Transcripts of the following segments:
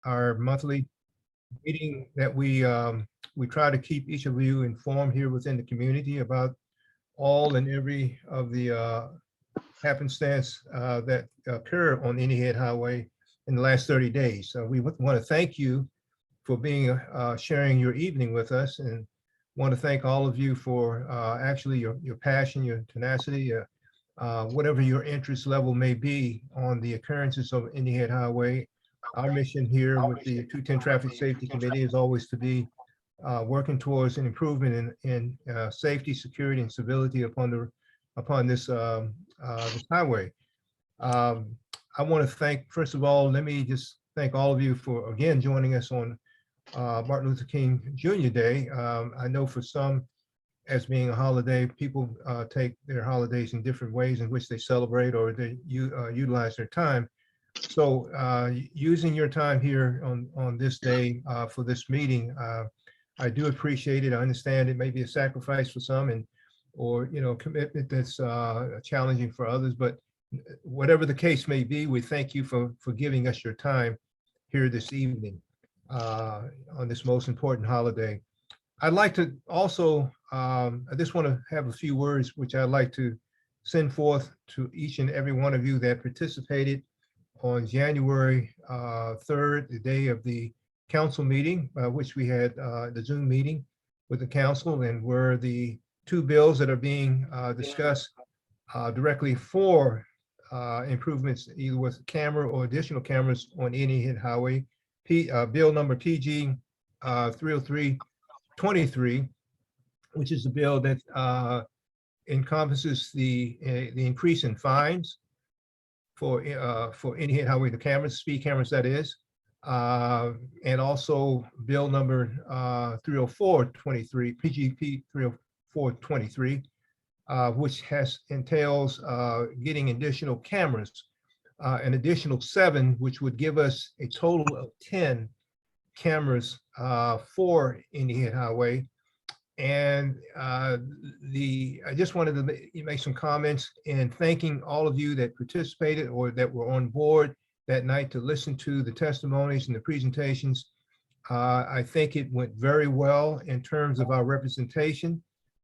our monthly meeting that we try to keep each of you informed here within the community about all and every of the happenstance that occur on Indian Head Highway in the last 30 days. So we want to thank you for being sharing your evening with us, and want to thank all of you for actually your passion, your tenacity, whatever your interest level may be on the occurrences of Indian Head Highway. Our mission here with the 210 Traffic Safety Committee is always to be working towards an improvement in safety, security, and civility upon this highway. Um, I want to thank, first of all, let me just thank all of you for again joining us on Martin Luther King Jr. Day. I know for some, as being a holiday, people take their holidays in different ways in which they celebrate or they utilize their time. So using your time here on this day for this meeting, I do appreciate it. I understand it may be a sacrifice for some and or commitment that's challenging for others, but whatever the case may be, we thank you for giving us your time here this evening on this most important holiday. I'd like to also, I just want to have a few words which I'd like to send forth to each and every one of you that participated on January 3rd, the day of the council meeting, which we had the Zoom meeting with the council, and where the two bills that are being discussed directly for improvements either with camera or additional cameras on Indian Head Highway. Bill number PG 30323, which is the bill that encompasses the increase in fines for Indian Head Highway, the cameras, speed cameras that is, and also bill number 30423, PGP 30423, which entails getting additional cameras, an additional 7, which would give us a total of 10 cameras for Indian Head Highway. And I just wanted to make some comments in thanking all of you that participated or that were on board that night to listen to the testimonies and the presentations. I think it went very well in terms of our representation,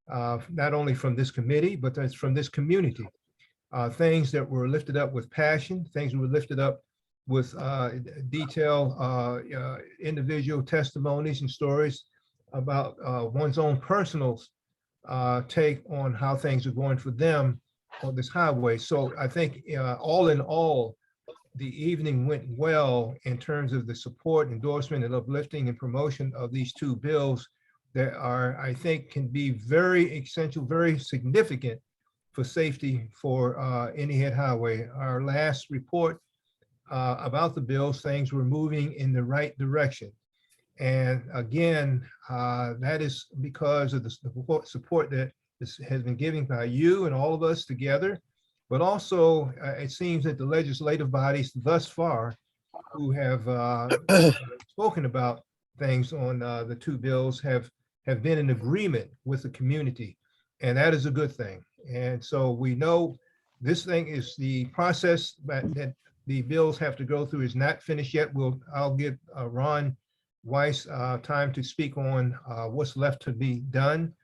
not only from this committee, but that's from this community. Things that were lifted up with passion, things that were lifted up with detailed individual testimonies and stories about one's own personal take on how things are going for them on this highway. So I think all in all, the evening went well in terms of the support, endorsement, and uplifting and promotion of these two bills that are, I think, can be very essential, very significant for safety for Indian Head Highway. Our last report about the bills, things were moving in the right direction. And again, that is because of the support that has been given by you and all of us together. But also, it seems that the legislative bodies thus far who have spoken about things on the two bills have been in agreement with the community. And that is a good thing. And so we know this thing is the process that the bills have to go through is not finished yet. I'll give Ron Weiss time to speak on what's left to be done.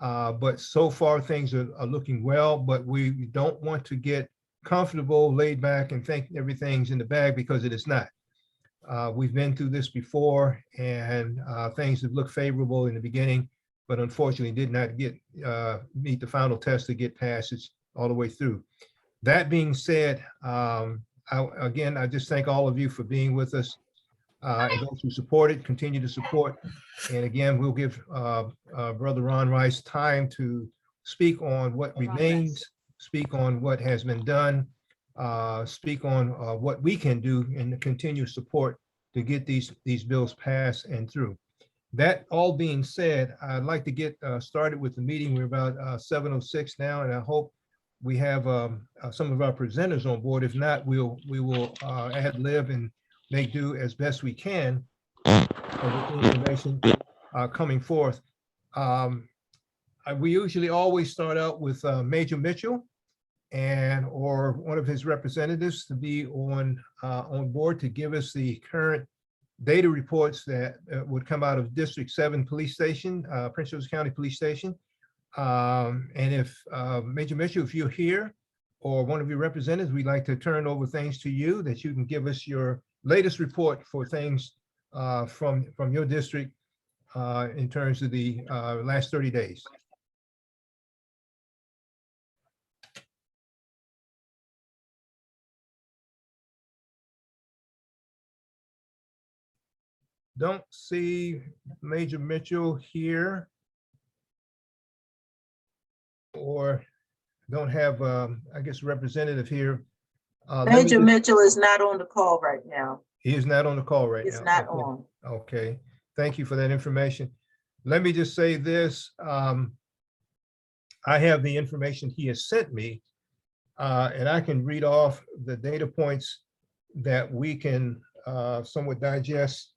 But so far things are looking well, but we don't want to get comfortable, laid back and think everything's in the bag because it is not. We've been through this before and things have looked favorable in the beginning, but unfortunately did not meet the final test to get passage all the way through. That being said, I just thank all of you for being with us. And those who support it, continue to support. And again, we'll give Brother Ron Rice time to speak on what remains, speak on what has been done, speak on what we can do and continue support to get these bills passed and through. That all being said, I'd like to get started with the meeting. We're about 7:06 now, and I hope we have some of our presenters on board. If not, we will ad lib and make do as best we can with the information coming forth. We usually always start out with Major Mitchell or one of his representatives to be on board to give us the current data reports that would come out of District 7 Police Station, Prince George's County Police Station. And if Major Mitchell, if you're here or one of your representatives, we'd like to turn over things to you that you can give us your latest report for things from your district in terms of the last 30 days. Don't see Major Mitchell here, or don't have, I guess, representative here. Major Mitchell is not on the call right now. He is not on the call right now. He's not Okay. on. Okay, thank you for that information. Let me just say this. I have the information he has sent me, and I can read off the data points that we can somewhat digest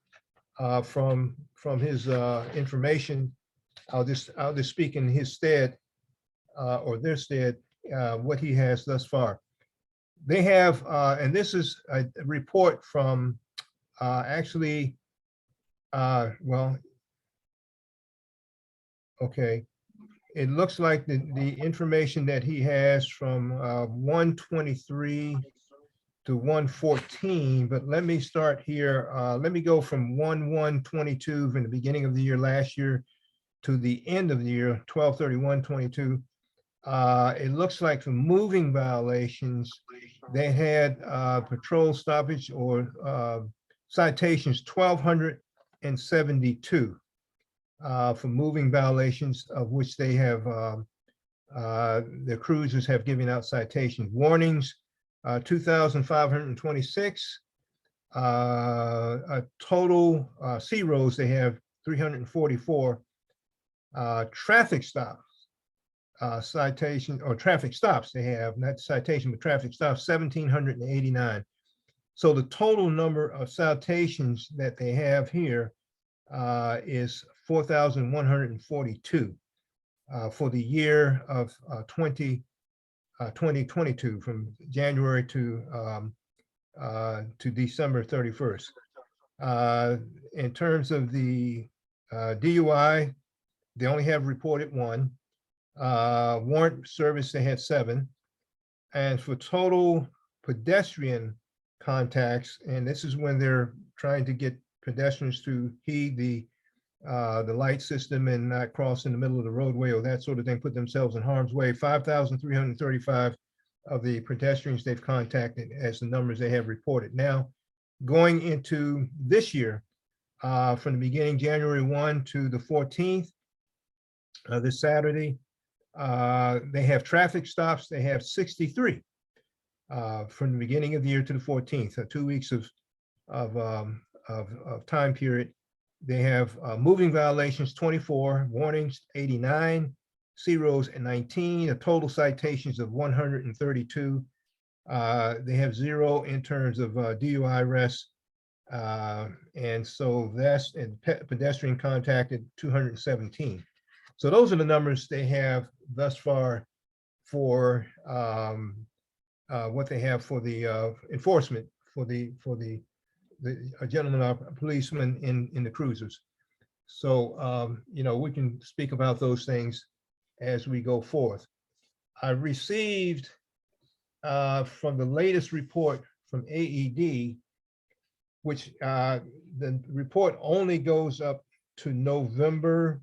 from his information. I'll just speak in his stead or their stead, what he has thus far. They have, and this is a report from actually, well, okay. It looks like the information that he has from 123 to 114, but let me start here. Let me go from 1/1/22 from the beginning of the year last year to the end of the year, 12/31/22. It looks like for moving violations, they had patrol stoppage or citations 1,272 for moving violations, of which they have the cruisers have given out citations. Warnings 2,526. A total C roads they have 344. Traffic stops. Citation or traffic stops they have, not citation, but traffic stops, 1,789. So the total number of citations that they have here is 4,142 for the year of 2022, from January to December 31st. In terms of the DUI, they only have reported one. Warrant service, they had 7. And for total pedestrian contacts, and this is when they're trying to get pedestrians to heed the light system and not cross in the middle of the roadway or that sort of thing, put themselves in harm's way. 5,335 of the pedestrians they've contacted as the numbers they have reported. Now, going into this year, from the beginning, January 1 to the 14th, this Saturday, they have traffic stops. They have 63 from the beginning of the year to the 14th, 2 weeks of time period. They have moving violations 24, warnings 89, C-roads 19, a total citations of 132. They have 0 in terms of DUI arrests. And so that's, and pedestrian contacted 217. So those are the numbers they have thus far for what they have for the enforcement for the gentlemen policemen in the cruisers. So you know, we can speak about those things as we go forth. I received from the latest report from AED, which the report only goes up to November,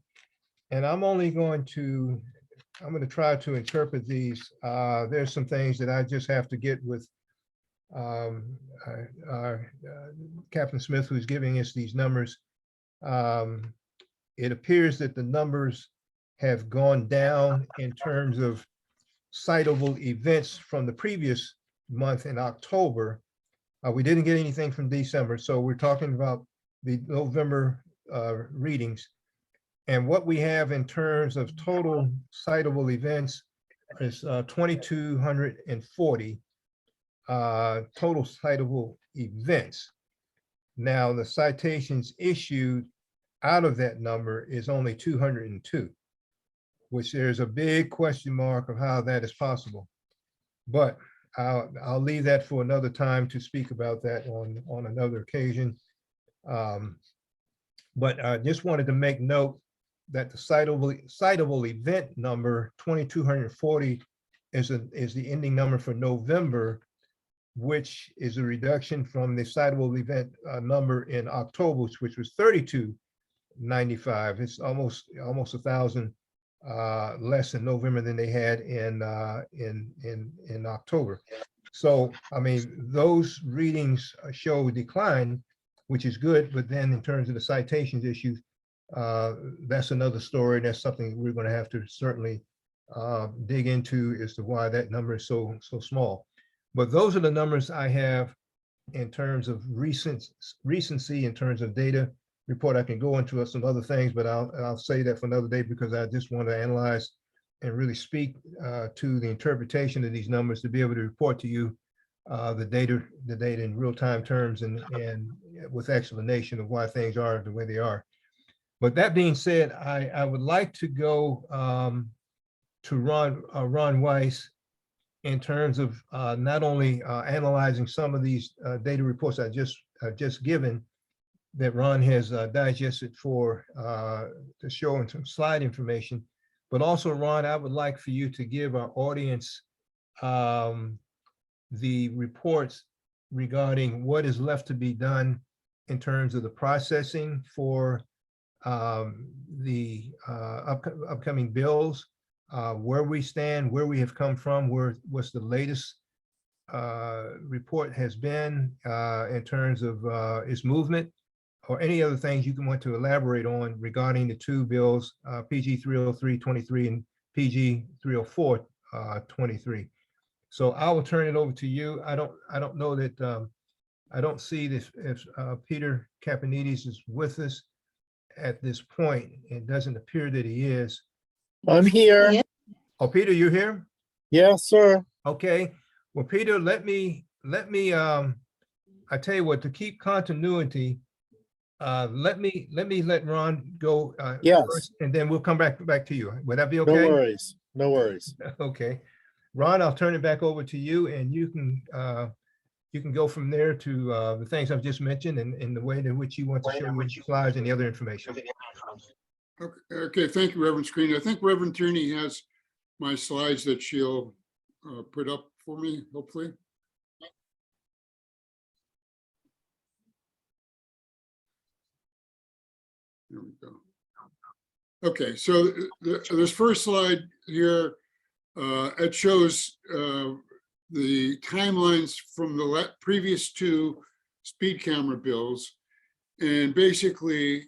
and I'm going to try to interpret these. There's some things that I just have to get with Captain Smith, who's giving us these numbers. It appears that the numbers have gone down in terms of citable events from the previous month in October. We didn't get anything from December, so we're talking about the November readings. And what we have in terms of total citable events is 2,240 total citable events. Now, the citations issued out of that number is only 202, which there's a big question mark of how that is possible. But I'll leave that for another time to speak about that on another occasion. But I just wanted to make note that the citable event number 2,240 is the ending number for November, which is a reduction from the citable event number in October, which was 3,295. It's almost 1,000 less in November than they had in October. So, I mean, those readings show decline, which is good, but then in terms of the citations issues, that's another story. That's something we're going to have to certainly dig into as to why that number is so small. But those are the numbers I have in terms of recency, in terms of data report. I can go into some other things, but I'll say that for another day, because I just want to analyze and really speak to the interpretation of these numbers to be able to report to you the data in real-time terms and with explanation of why things are the way they are. But that being said, I would like to go to Ron Weiss in terms of not only analyzing some of these data reports I just given, that Ron has digested for to show in some slide information, but also, Ron, I would like for you to give our audience the reports regarding what is left to be done in terms of the processing for the upcoming bills, where we stand, where we have come from, what's the latest report has been in terms of its movement, or any other things you can want to elaborate on regarding the two bills, PG 303-23 and PG 304-23. So I will turn it over to you. I don't know that I don't see this if Peter Kapanides is with us at this point. It doesn't appear that he is. I'm here. Yeah. Oh, Peter, you're here? Yes, sir. Okay. Well, Peter, let me I tell you what, to keep continuity, let Ron go Yes. first, and then we'll come back to you. Would that be No okay? worries. No worries. Okay. Ron, I'll turn it back over to you, and you can go from there to the things I've just mentioned and in the way in which you want to show which slides and the other information. Okay, thank you, Reverend Screen. I think Reverend Tierney has my slides that she'll put up for me, hopefully. There we go. Okay, so this first slide here, it shows the timelines from the previous two speed camera bills, and basically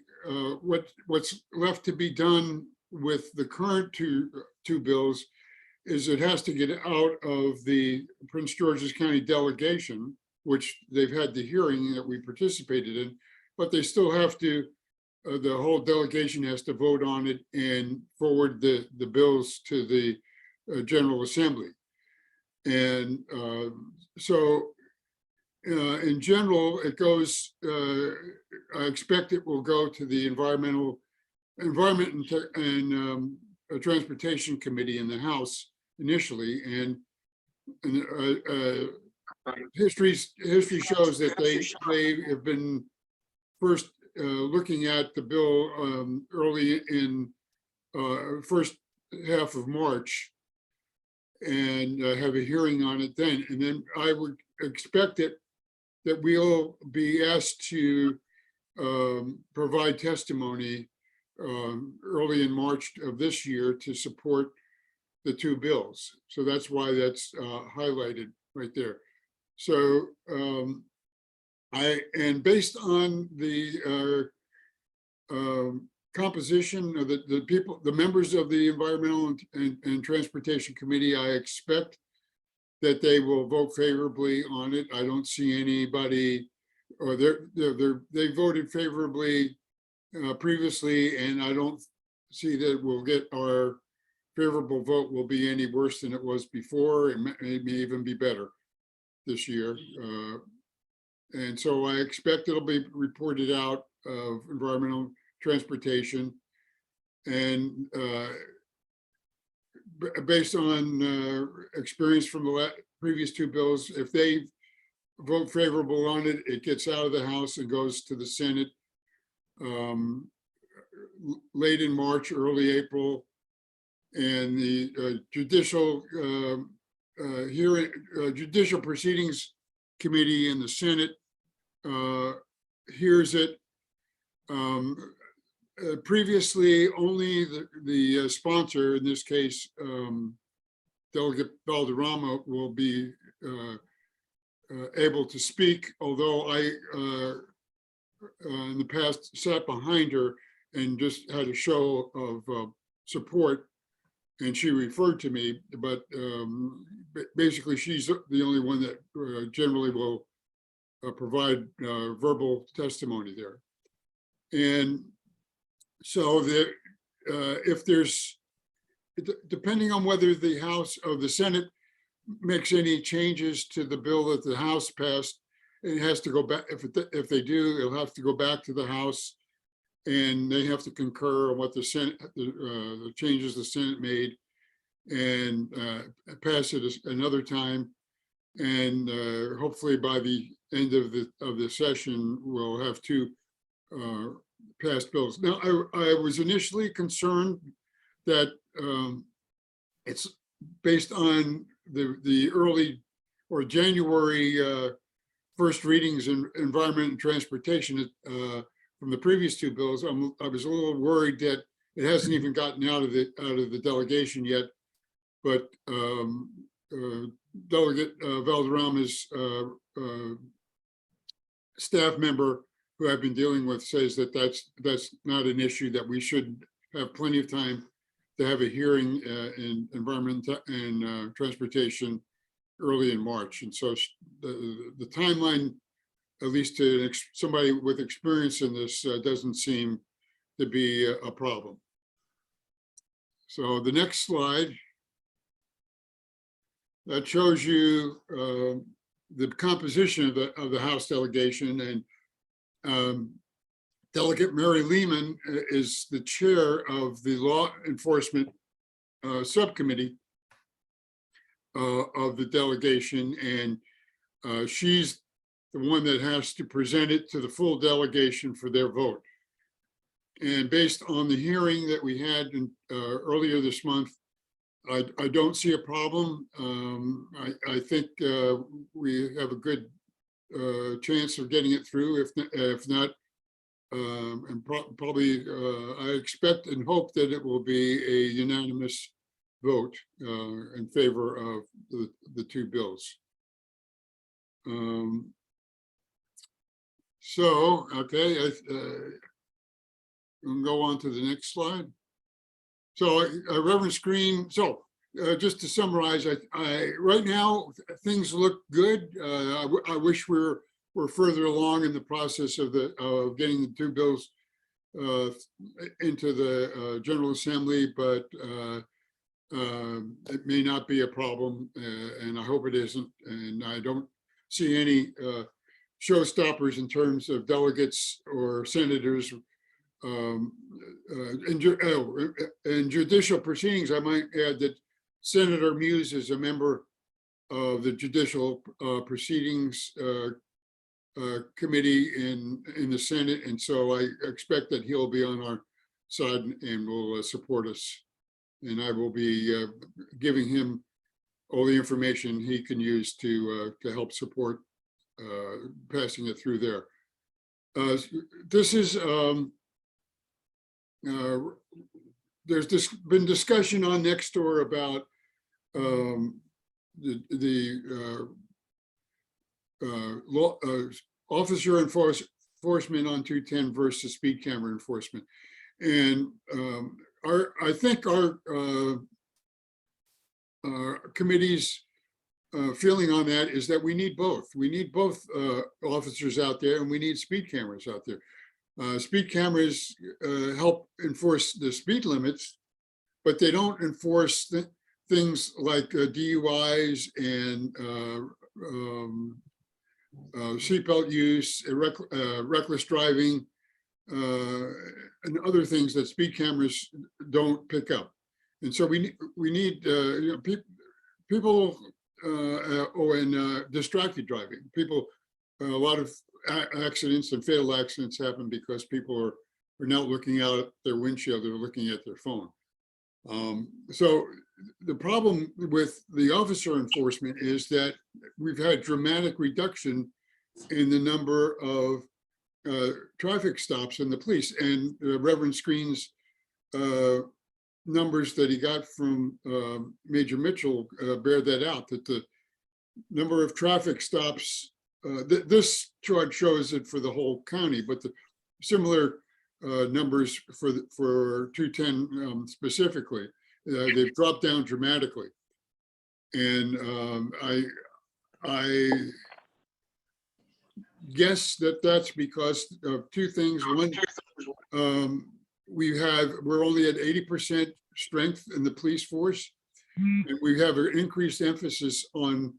what's left to be done with the current two bills is it has to get out of the Prince George's County delegation, which they've had the hearing that we participated in, but they still have to, the whole delegation has to vote on it and forward the bills to the General Assembly. And so in general, it goes, I expect it will go to the Environment and Transportation Committee in the House initially, and history shows that they have been first looking at the bill early in first half of March, and have a hearing on it then. And then I would expect that we'll be asked to provide testimony early in March of this year to support the two bills. So that's why that's highlighted right there. So and based on the composition of the people, the members of the Environmental and Transportation Committee, I expect that they will vote favorably on it. I don't see anybody, or they voted favorably previously, and I don't see that we'll get our favorable vote will be any worse than it was before. It may even be better this year. And so I expect it'll be reported out of Environmental Transportation, and based on experience from the previous two bills, if they vote favorable on it, it gets out of the House and goes to the Senate late in March, early April. And the Judicial Proceedings Committee in the Senate hears it. Previously, only the sponsor, in this case, Delegate Valderrama, will be able to speak, although I, in the past, sat behind her and just had a show of support, and she referred to me, but basically she's the only one that generally will provide verbal testimony there. And so if there's, depending on whether the House or the Senate makes any changes to the bill that the House passed, it has to go back. If they do, it'll have to go back to the House, and they have to concur on what the Senate, the changes the Senate made, and pass it another time. And hopefully by the end of the session, we'll have two passed bills. Now, I was initially concerned that it's based on the early or January first readings in Environment and Transportation from the previous two bills. I was a little worried that it hasn't even gotten out of the delegation yet, but Delegate Valderrama's staff member who I've been dealing with says that that's not an issue, that we should have plenty of time to have a hearing in Environment and Transportation early in March. And so the timeline, at least to somebody with experience in this, doesn't seem to be a problem. So the next slide, that shows you the composition of the House delegation, and Delegate Mary Lehman is the chair of the Law Enforcement Subcommittee of the delegation, and she's the one that has to present it to the full delegation for their vote. And based on the hearing that we had earlier this month, I don't see a problem. I think we have a good chance of getting it through. If not, and probably I expect and hope that it will be a unanimous vote in favor of the two bills. So, okay, we'll go on to the next slide. So, Reverend Screen, so just to summarize, right now things look good. I wish we're further along in the process of getting the two bills into the General Assembly, but it may not be a problem, and I hope it isn't. And I don't see any showstoppers in terms of delegates or senators. In judicial proceedings, I might add that Senator Muse is a member of the Judicial Proceedings Committee in the Senate, and so I expect that he'll be on our side and will support us. And I will be giving him all the information he can use to help support passing it through there. This is there's been discussion on Nextdoor about officer enforcement on 210 versus speed camera enforcement. And I think our committee's feeling on that is that we need both. We need both officers out there, and we need speed cameras out there. Speed cameras help enforce the speed limits, but they don't enforce things like DUIs and seatbelt use, reckless driving, and other things that speed cameras don't pick up. And so we need people and distracted driving, people a lot of accidents and fatal accidents happen because people are not looking out their windshield, they're looking at their phone. So the problem with the officer enforcement is that we've had dramatic reduction in the number of traffic stops in the police, and Reverend Screen's numbers that he got from Major Mitchell bear that out, that the number of traffic stops, this chart shows it for the whole county, but the similar numbers for 210 specifically, they've dropped down dramatically. And I guess that that's because of two things. One, we're only at 80% strength in the police force, and we have an increased emphasis on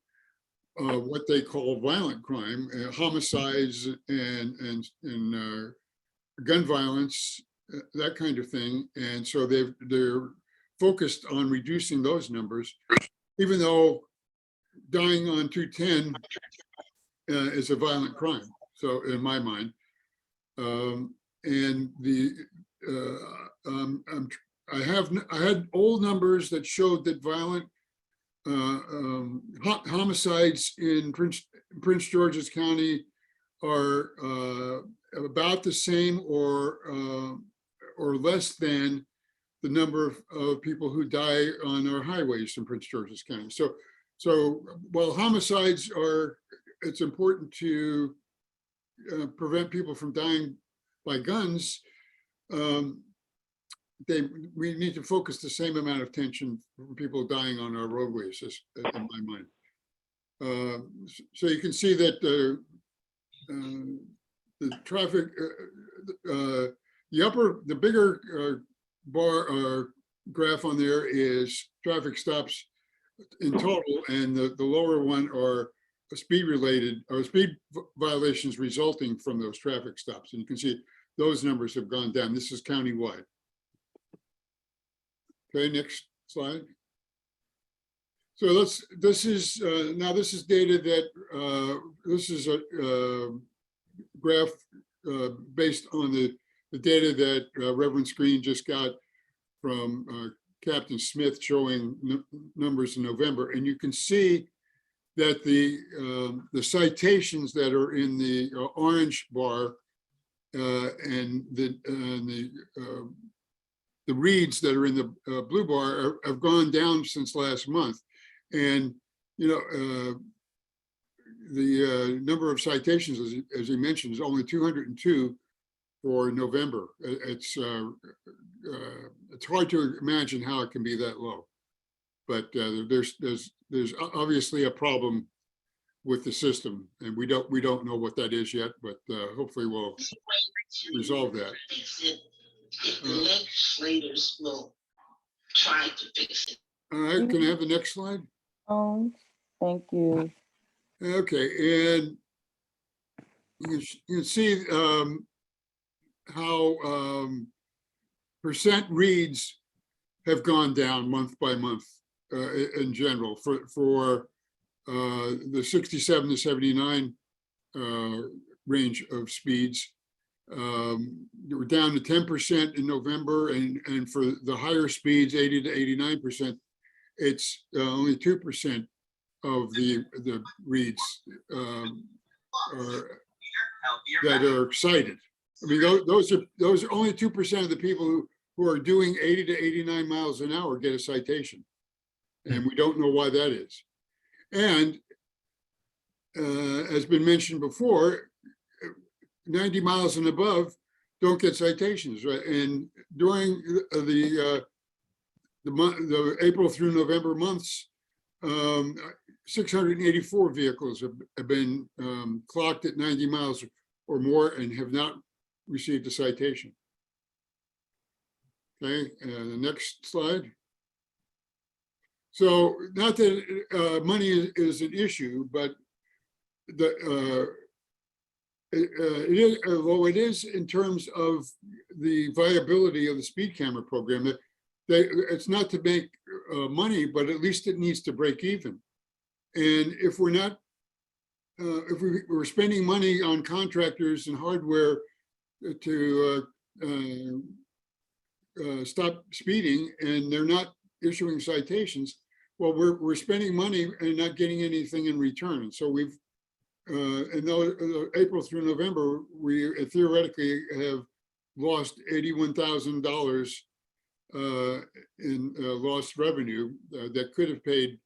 what they call violent crime, homicides and gun violence, that kind of thing. And so they're focused on reducing those numbers, even though dying on 210 is a violent crime. So in my mind, and I had old numbers that showed that violent homicides in Prince George's County are about the same or less than the number of people who die on our highways in Prince George's County. So while homicides it's important to prevent people from dying by guns, we need to focus the same amount of attention for people dying on our roadways, in my mind. So you can see that the traffic, the bigger bar graph on there is traffic stops in total, and the lower one are speed violations resulting from those traffic stops. And you can see those numbers have gone down. This is countywide. Okay, next slide. So this is data that, this is a graph based on the data that Reverend Screen just got from Captain Smith, showing numbers in November. And you can see that the citations that are in the orange bar and the reads that are in the blue bar have gone down since last month. And, you know, the number of citations, as he mentioned, is only 202 for November. It's hard to imagine how it can be that low. But there's obviously a problem with the system, and we don't know what that is yet, but hopefully we'll resolve that. If the legislators will try to fix it. All right, can I have the next slide? Oh, thank you. Okay, and you can see how percent reads have gone down month by month in general for the 67 to 79 range of speeds. We're down to 10% in November, and for the higher speeds, 80 to 89%, it's only 2% of the reads that are cited. I mean, those are only 2% of the people who are doing 80 to 89 miles an hour get a citation, and we don't know why that is. And as been mentioned before, 90 miles and above don't get citations, right? And during the April through November months, 684 vehicles have been clocked at 90 miles or more and have not received a citation. Okay, the next slide. So not that money is an issue, but although it is in terms of the viability of the speed camera program, that it's not to make money, but at least it needs to break even. And if we're not if we were spending money on contractors and hardware to stop speeding and they're not issuing citations, well, we're spending money and not getting anything in return. So we've, in April through November, we theoretically have lost $81,000 in lost revenue that could have paid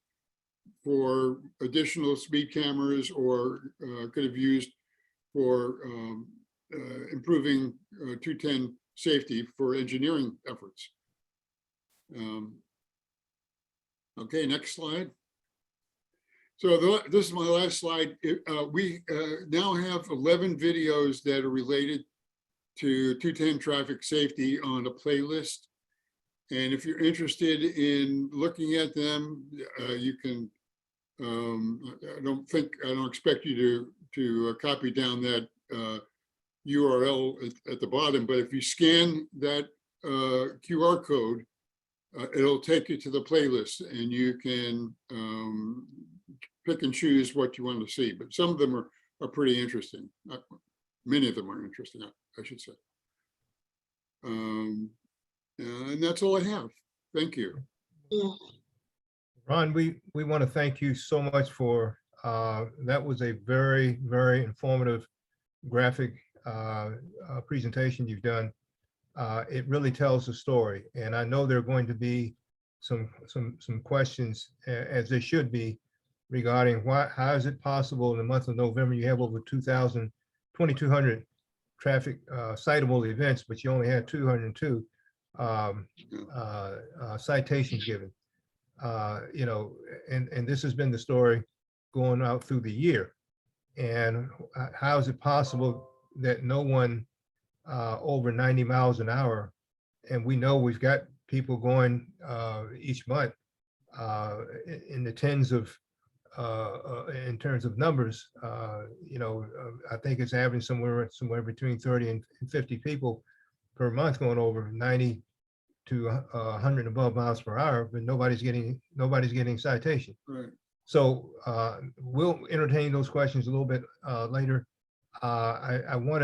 for additional speed cameras or could have used for improving 210 safety for engineering efforts. Okay, next slide. So this is my last slide. We now have 11 videos that are related to 210 traffic safety on a playlist. And if you're interested in looking at them, you can, I don't expect you to copy down that URL at the bottom, but if you scan that QR code, it'll take you to the playlist and you can pick and choose what you want to see. But some of them are pretty interesting. Many of them are interesting, I should say. And that's all I have. Thank you. Ron, we want to thank you so much for, that was a very, very informative graphic presentation you've done. It really tells the story. And I know there are going to be some questions, as there should be, regarding how is it possible in the month of November, you have over 2,200 traffic citable events, but you only had 202 citations given. You know, and this has been the story going out through the year. And how is it possible that no one over 90 miles an hour, and we know we've got people going each month in the tens of, in terms of numbers, you know, I think it's averaging somewhere between 30 and 50 people per month going over 90 to 100 above miles per hour, but nobody's getting citation. Right. So we'll entertain those questions a little bit later. I want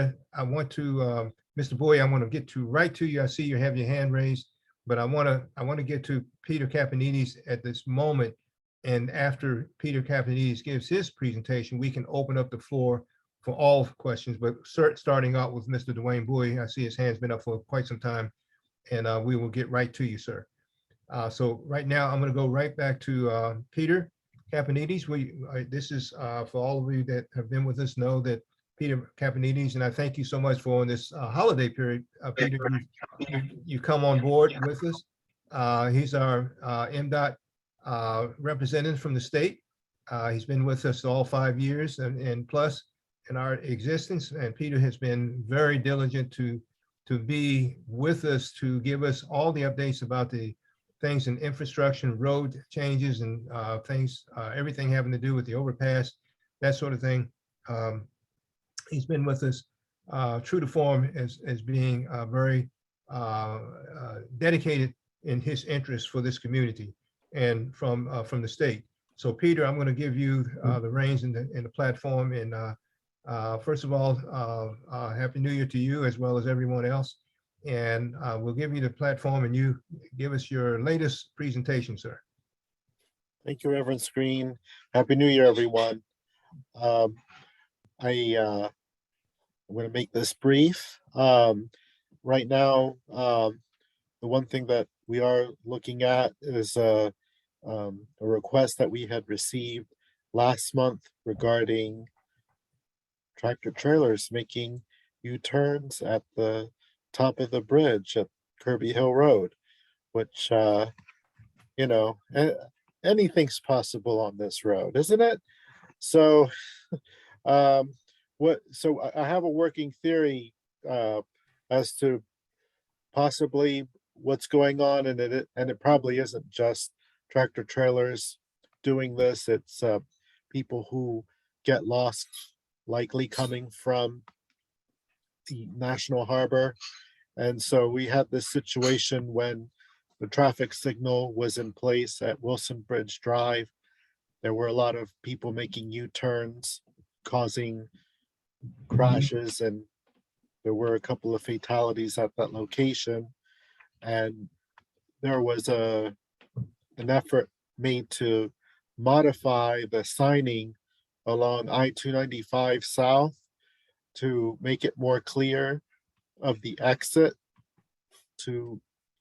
to, Mr. Bowie, I want to get right to you. I see you have your hand raised, but I want to get to Peter Kapanides at this moment. And after Peter Kapanides gives his presentation, we can open up the floor for all questions, but starting out with Mr. Dwayne Bowie. I see his hand's been up for quite some time, and we will get right to you, sir. So right now, I'm going to go right back to Peter Kapanides. This is for all of you that have been with us know that Peter Kapanides, and I thank you so much for this holiday period. Peter, you come on board with us. He's our MDOT representative from the state. He's been with us all 5 years and plus in our existence. And Peter has been very diligent to be with us, to give us all the updates about the things in infrastructure, road changes and things, everything having to do with the overpass, that sort of thing. He's been with us true to form as being very dedicated in his interest for this community and from the state. So Peter, I'm going to give you the reins in the platform. And first of all, Happy New Year to you as well as everyone else. And we'll give you the platform and you give us your latest presentation, sir. Thank you, Reverend Screen. Happy New Year, everyone. I'm going to make this brief. Right now, the one thing that we are looking at is a request that we had received last month regarding tractor trailers making U-turns at the top of the bridge at Kirby Hill Road, which, you know, anything's possible on this road, isn't it? So, so I have a working theory as to possibly what's going on, and it probably isn't just tractor trailers doing this. It's people who get lost, likely coming from the National Harbor. And so we had this situation when the traffic signal was in place at Wilson Bridge Drive. There were a lot of people making U-turns causing crashes, and there were a couple of fatalities at that location. And there was an effort made to modify the signing along I-295 South to make it more clear of the exit to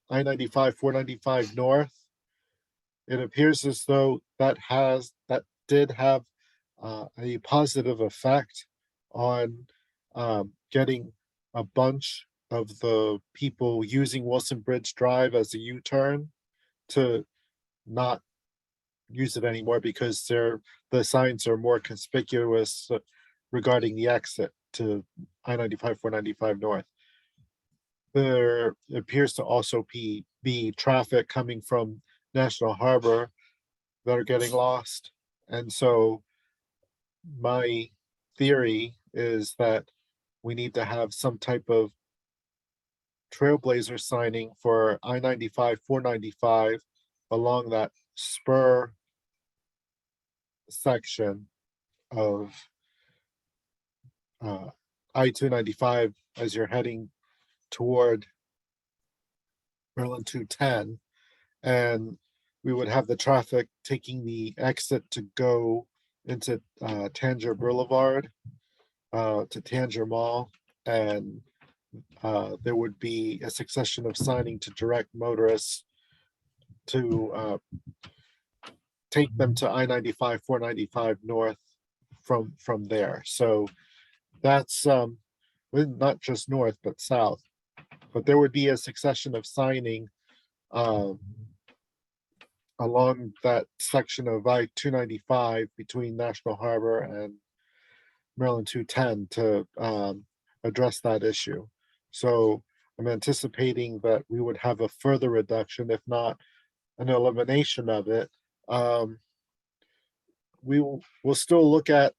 I-95, 495 North. It appears as though that did have a positive effect on getting a bunch of the people using Wilson Bridge Drive as a U-turn to not use it anymore, because the signs are more conspicuous regarding the exit to I-95, 495 North. There appears to also be traffic coming from National Harbor that are getting lost. And so my theory is that we need to have some type of trailblazer signing for I-95, 495 along that spur section of I-295 as you're heading toward Maryland 210. And we would have the traffic taking the exit to go into Tanger Boulevard to Tanger Mall. And there would be a succession of signing to direct motorists to take them to I-95, 495 North from there. So that's not just north, but south. But there would be a succession of signing along that section of I-295 between National Harbor and Maryland 210 to address that issue. So I'm anticipating that we would have a further reduction, if not an elimination of it. We'll still look at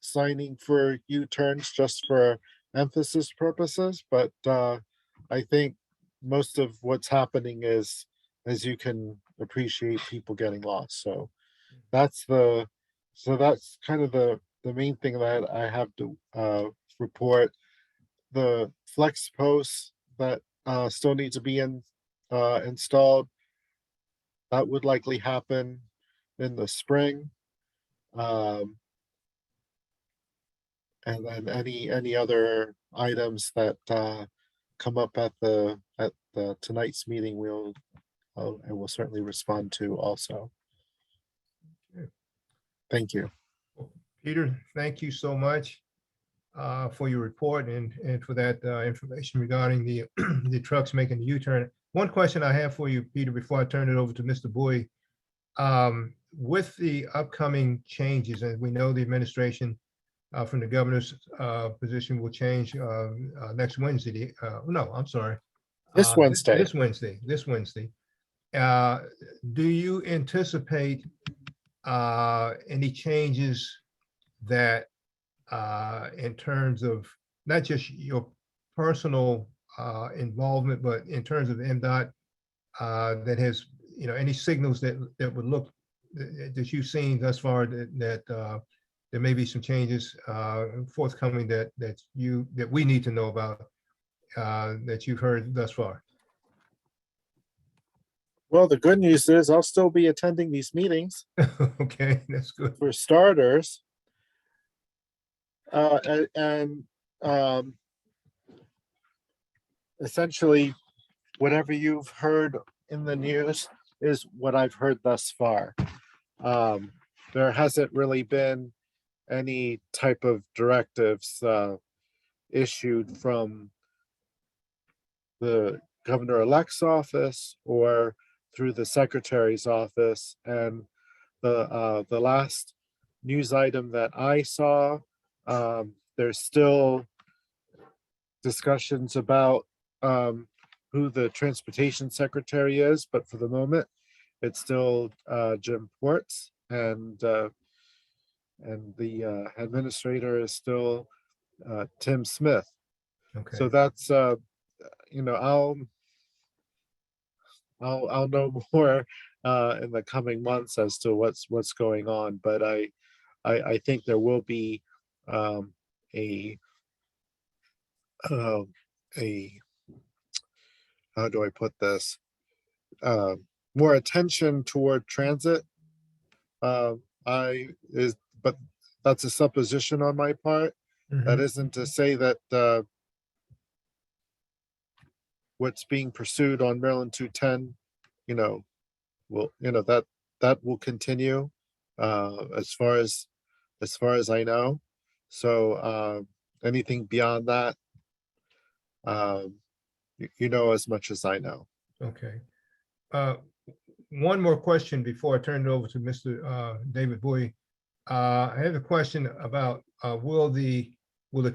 signing for U-turns just for emphasis purposes, but I think most of what's happening is, as you can appreciate, people getting lost. So that's kind of the main thing that I have to report. The flex posts that still need to be installed, that would likely happen in the spring. And then any other items that come up at the tonight's meeting, I will certainly respond to also. Okay. Thank you. Peter, thank you so much for your report and for that information regarding the the trucks making the U-turn. One question I have for you, Peter, before I turn it over to Mr. Bowie, with the upcoming changes, and we know the administration from the governor's position will change next Wednesday. No, I'm sorry. This Wednesday. This Wednesday. Do you anticipate any changes that in terms of not just your personal involvement, but in terms of MDOT that has, any signals that would look that you've seen thus far that there may be some changes forthcoming that we need to know about that you've heard thus far? Well, the good news is I'll still be attending these meetings. Okay, that's good. For starters. And essentially, whatever you've heard in the news is what I've heard thus far. There hasn't really been any type of directives issued from the governor-elect's office or through the secretary's office. And the last news item that I saw, there's still discussions about who the transportation secretary is, but for the moment, it's still Jim Ports, and the administrator is still Tim Smith. Okay. So that's I'll know more in the coming months as to what's going on, but I think there will be a uh, a how do I put this? More attention toward transit. But that's a supposition on my part. That Mhm. isn't to say that what's being pursued on Maryland 210, you know, that will continue as far as I know. So anything beyond that, um, you know as much as I know. Okay. Uh, One more question before I turn it over to Mr. David Bowie. I have a question about, will the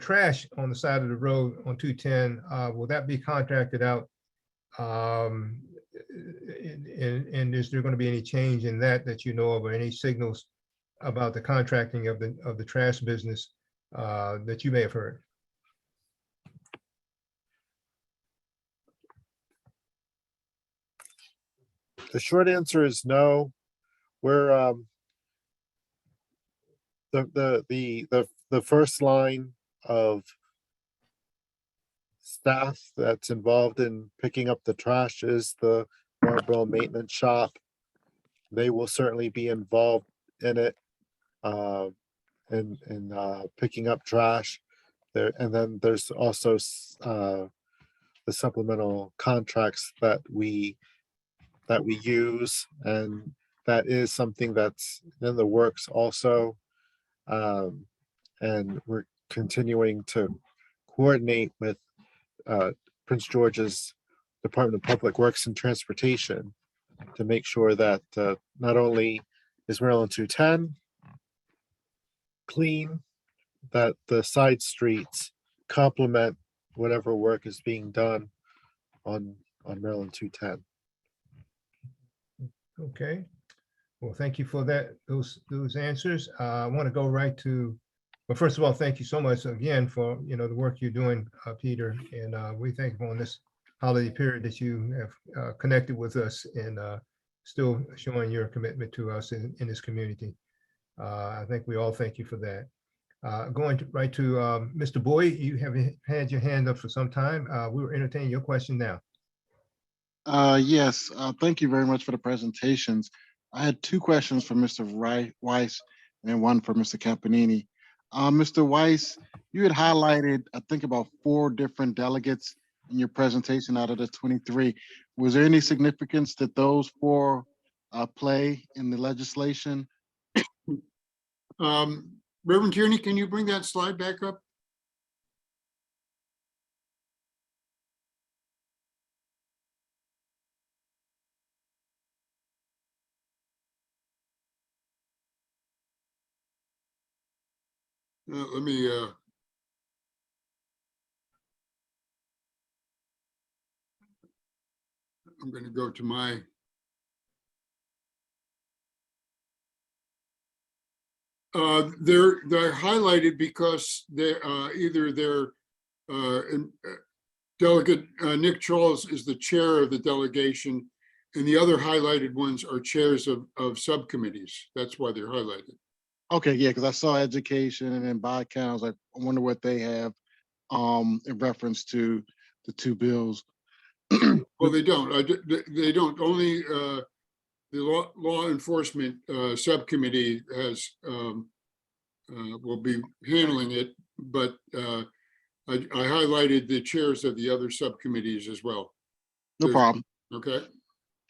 trash on the side of the road on 210, will that be contracted out? Um, And is there going to be any change in that you know of, or any signals about the contracting of the trash business that you may have heard? The short answer is no. We're the first line of staff that's involved in picking up the trash is the Marlboro Maintenance Shop. They will certainly be involved in it, in picking up trash. There, and then there's also the supplemental contracts that we use, and that is something that's in the works also. And we're continuing to coordinate with Prince George's Department of Public Works and Transportation to make sure that not only is Maryland 210 clean, that the side streets complement whatever work is being done on Maryland 210. Okay. Well, thank you for those answers. I want to go right to, well, first of all, thank you so much again for, the work you're doing, Peter. And we thank you on this holiday period that you have connected with us and still showing your commitment to us in this community. I think we all thank you for that. Right to Mr. Boyd, you have had your hand up for some time. We will entertain your question now. Yes, thank you very much for the presentations. I had two questions for Mr. Weiss and one for Mr. Campanini. Mr. Weiss, you had highlighted, I think, about 4 different delegates in your presentation out of the 23. Was there any significance that those 4 play in the legislation? Reverend Tierney, can you bring that slide back up? Let me, I'm going to go to my, they're highlighted because they're either Delegate Nick Charles is the chair of the delegation, and the other highlighted ones are chairs of subcommittees. That's why they're highlighted. Okay, yeah, because I saw education and then body count. I was like, I wonder what they have in reference to the 2 bills. Well, they don't. They don't. Only the law enforcement subcommittee has will be handling it, but I highlighted the chairs of the other subcommittees as well. No problem. Okay.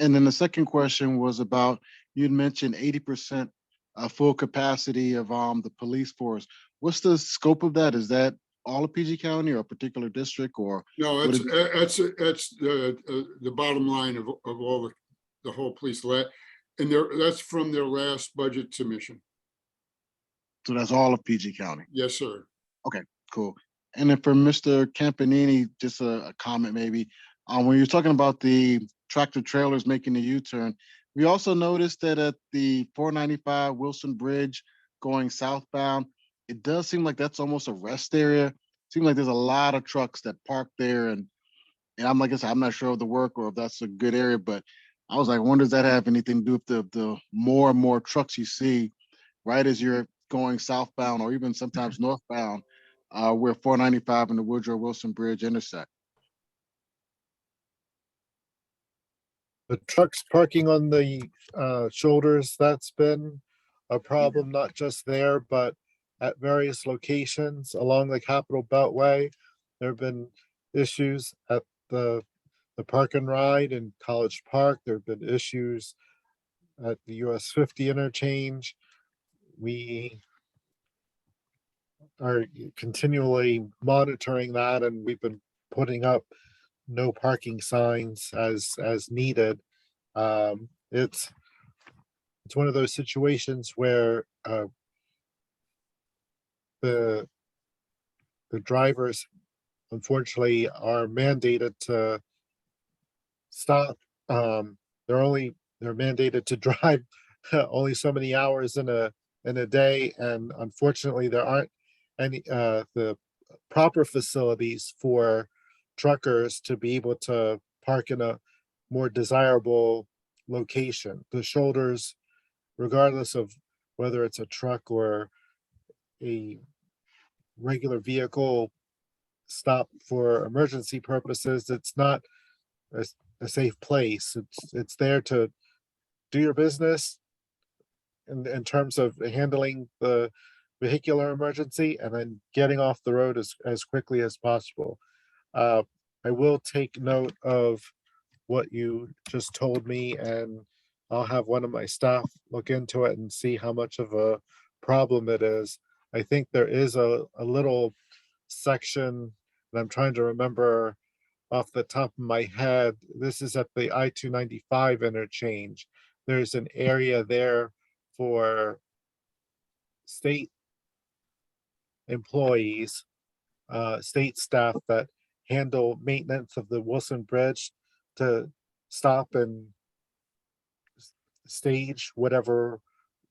And then the second question was about, you'd mentioned 80% full capacity of the police force. What's the scope of that? Is that all of PG County or a particular district, or? No, that's the bottom line of all the whole police, and that's from their last budget submission. So that's all of PG County? Yes, sir. Okay, cool. And then for Mr. Campanini, just a comment maybe. When you're talking about the tractor trailers making the U-turn, we also noticed that at the 495 Wilson Bridge going southbound, it does seem like that's almost a rest area. Seems like there's a lot of trucks that park there, and I'm like I said, I'm not sure of the work or if that's a good area, but I was like, I wonder, does that have anything to do with the more and more trucks you see right as you're going southbound or even sometimes northbound, where 495 and the Woodrow Wilson Bridge intersect. The trucks parking on the shoulders, that's been a problem, not just there, but at various locations along the Capitol Beltway. There have been issues at the Park and Ride in College Park. There have been issues at the US 50 interchange. We are continually monitoring that, and we've been putting up no parking signs as needed. It's one of those situations where the drivers unfortunately are mandated to stop. They're mandated to drive only so many hours in a day, and unfortunately there aren't any the proper facilities for truckers to be able to park in a more desirable location. The shoulders, regardless of whether it's a truck or a regular vehicle stop for emergency purposes, it's not a safe place. It's there to do your business in terms of handling the vehicular emergency and then getting off the road as quickly as possible. I will take note of what you just told me, and I'll have one of my staff look into it and see how much of a problem it is. I think there is a little section, and I'm trying to remember off the top of my head. This is at the I-295 interchange. There's an area there for state employees, state staff that handle maintenance of the Wilson Bridge to stop and stage whatever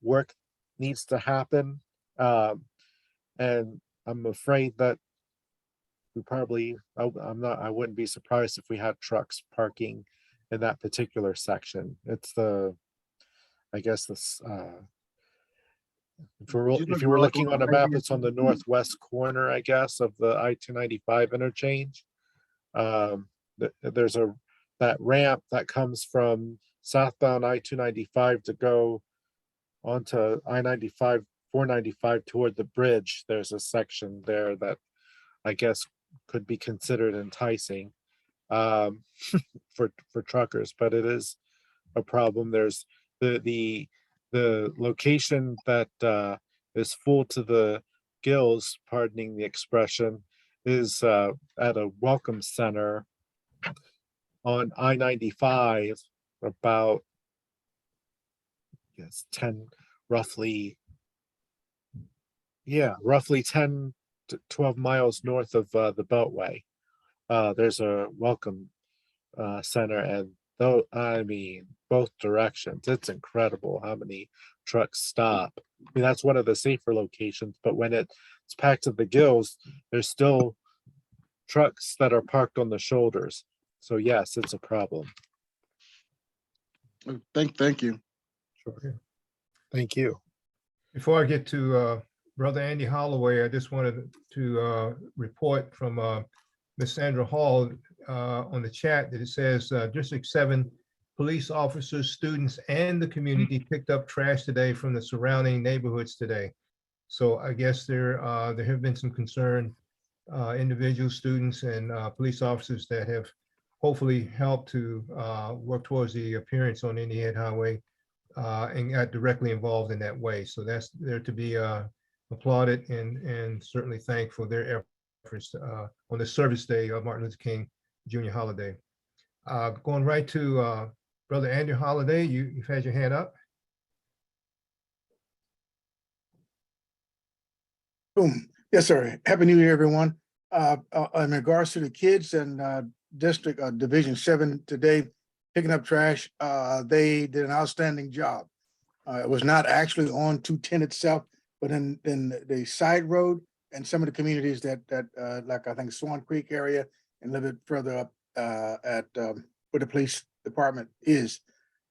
work needs to happen. And I'm afraid that we probably, I wouldn't be surprised if we had trucks parking in that particular section. It's I guess this, if you were looking on a map, it's on the northwest corner, I guess, of the I-295 interchange. There's that ramp that comes from southbound I-295 to go onto I-95, 495 toward the bridge. There's a section there that I guess could be considered enticing for truckers, but it is a problem. There's the location that is full to the gills, pardoning the expression, is at a welcome center on I-95, about, yes, 10, roughly 10 to 12 miles north of the Beltway. There's a welcome center, and though, I mean, both directions, it's incredible how many trucks stop. I mean, that's one of the safer locations, but when it's packed to the gills, there's still trucks that are parked on the shoulders. So yes, it's a problem. Thank you. Sure. Thank you. Before I get to Brother Andy Holloway, I just wanted to report from Miss Sandra Hall on the chat that it says District 7 police officers, students, and the community picked up trash today from the surrounding neighborhoods today. So I guess there have been some concerned individuals, students, and police officers that have hopefully helped to work towards the appearance on Indian Head Highway and got directly involved in that way. So that's there to be applauded and certainly thanked for their efforts on the service day of Martin Luther King Jr. holiday. Going right to Brother Andrew Holiday, you've had your hand up. Boom. Yes, sir. Happy New Year, everyone. In regards to the kids and District Division 7 today, picking up trash, they did an outstanding job. It was not actually on 210 itself, but in the side road and some of the communities that like I think Swan Creek area and a little bit further up at where the police department is.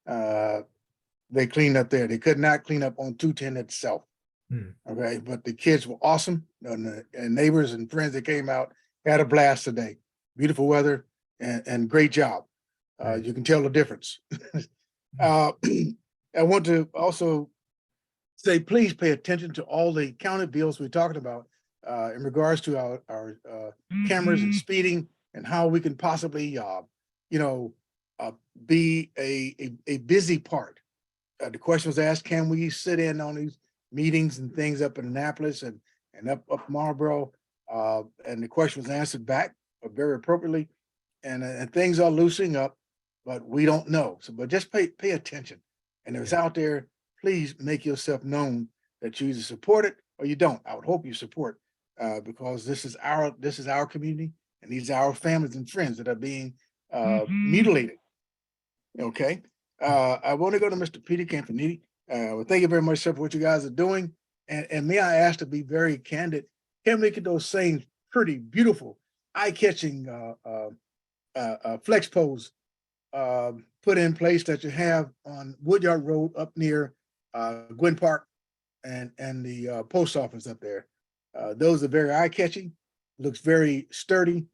They cleaned up there. They could not clean up on 210 itself. Hmm. Okay, but the kids were awesome, and neighbors and friends that came out had a blast today. Beautiful weather and great job. Right. You can tell the difference. I want to also say, please pay attention to all the county bills we're talking about in regards to our cameras and speeding and how we can possibly, you know, be a busy part. The question was asked, can we sit in on these meetings and things up in Annapolis and up Marlboro? And the question was answered back very appropriately. And things are loosening up, but we don't know. So, but just pay attention. And if it's out there, please make yourself known that you either support it or you don't. I would hope you support because this is our community and these are our families and friends that are being mutilated. Okay. I want to go to Mr. Peter Campanini. Well, thank you very much, sir, for what you guys are doing. And may I ask to be very candid, can we get those same pretty beautiful, eye-catching flex poles put in place that you have on Woodyard Road up near Gwynn Park and the post office up there? Those are very eye-catching, looks very sturdy.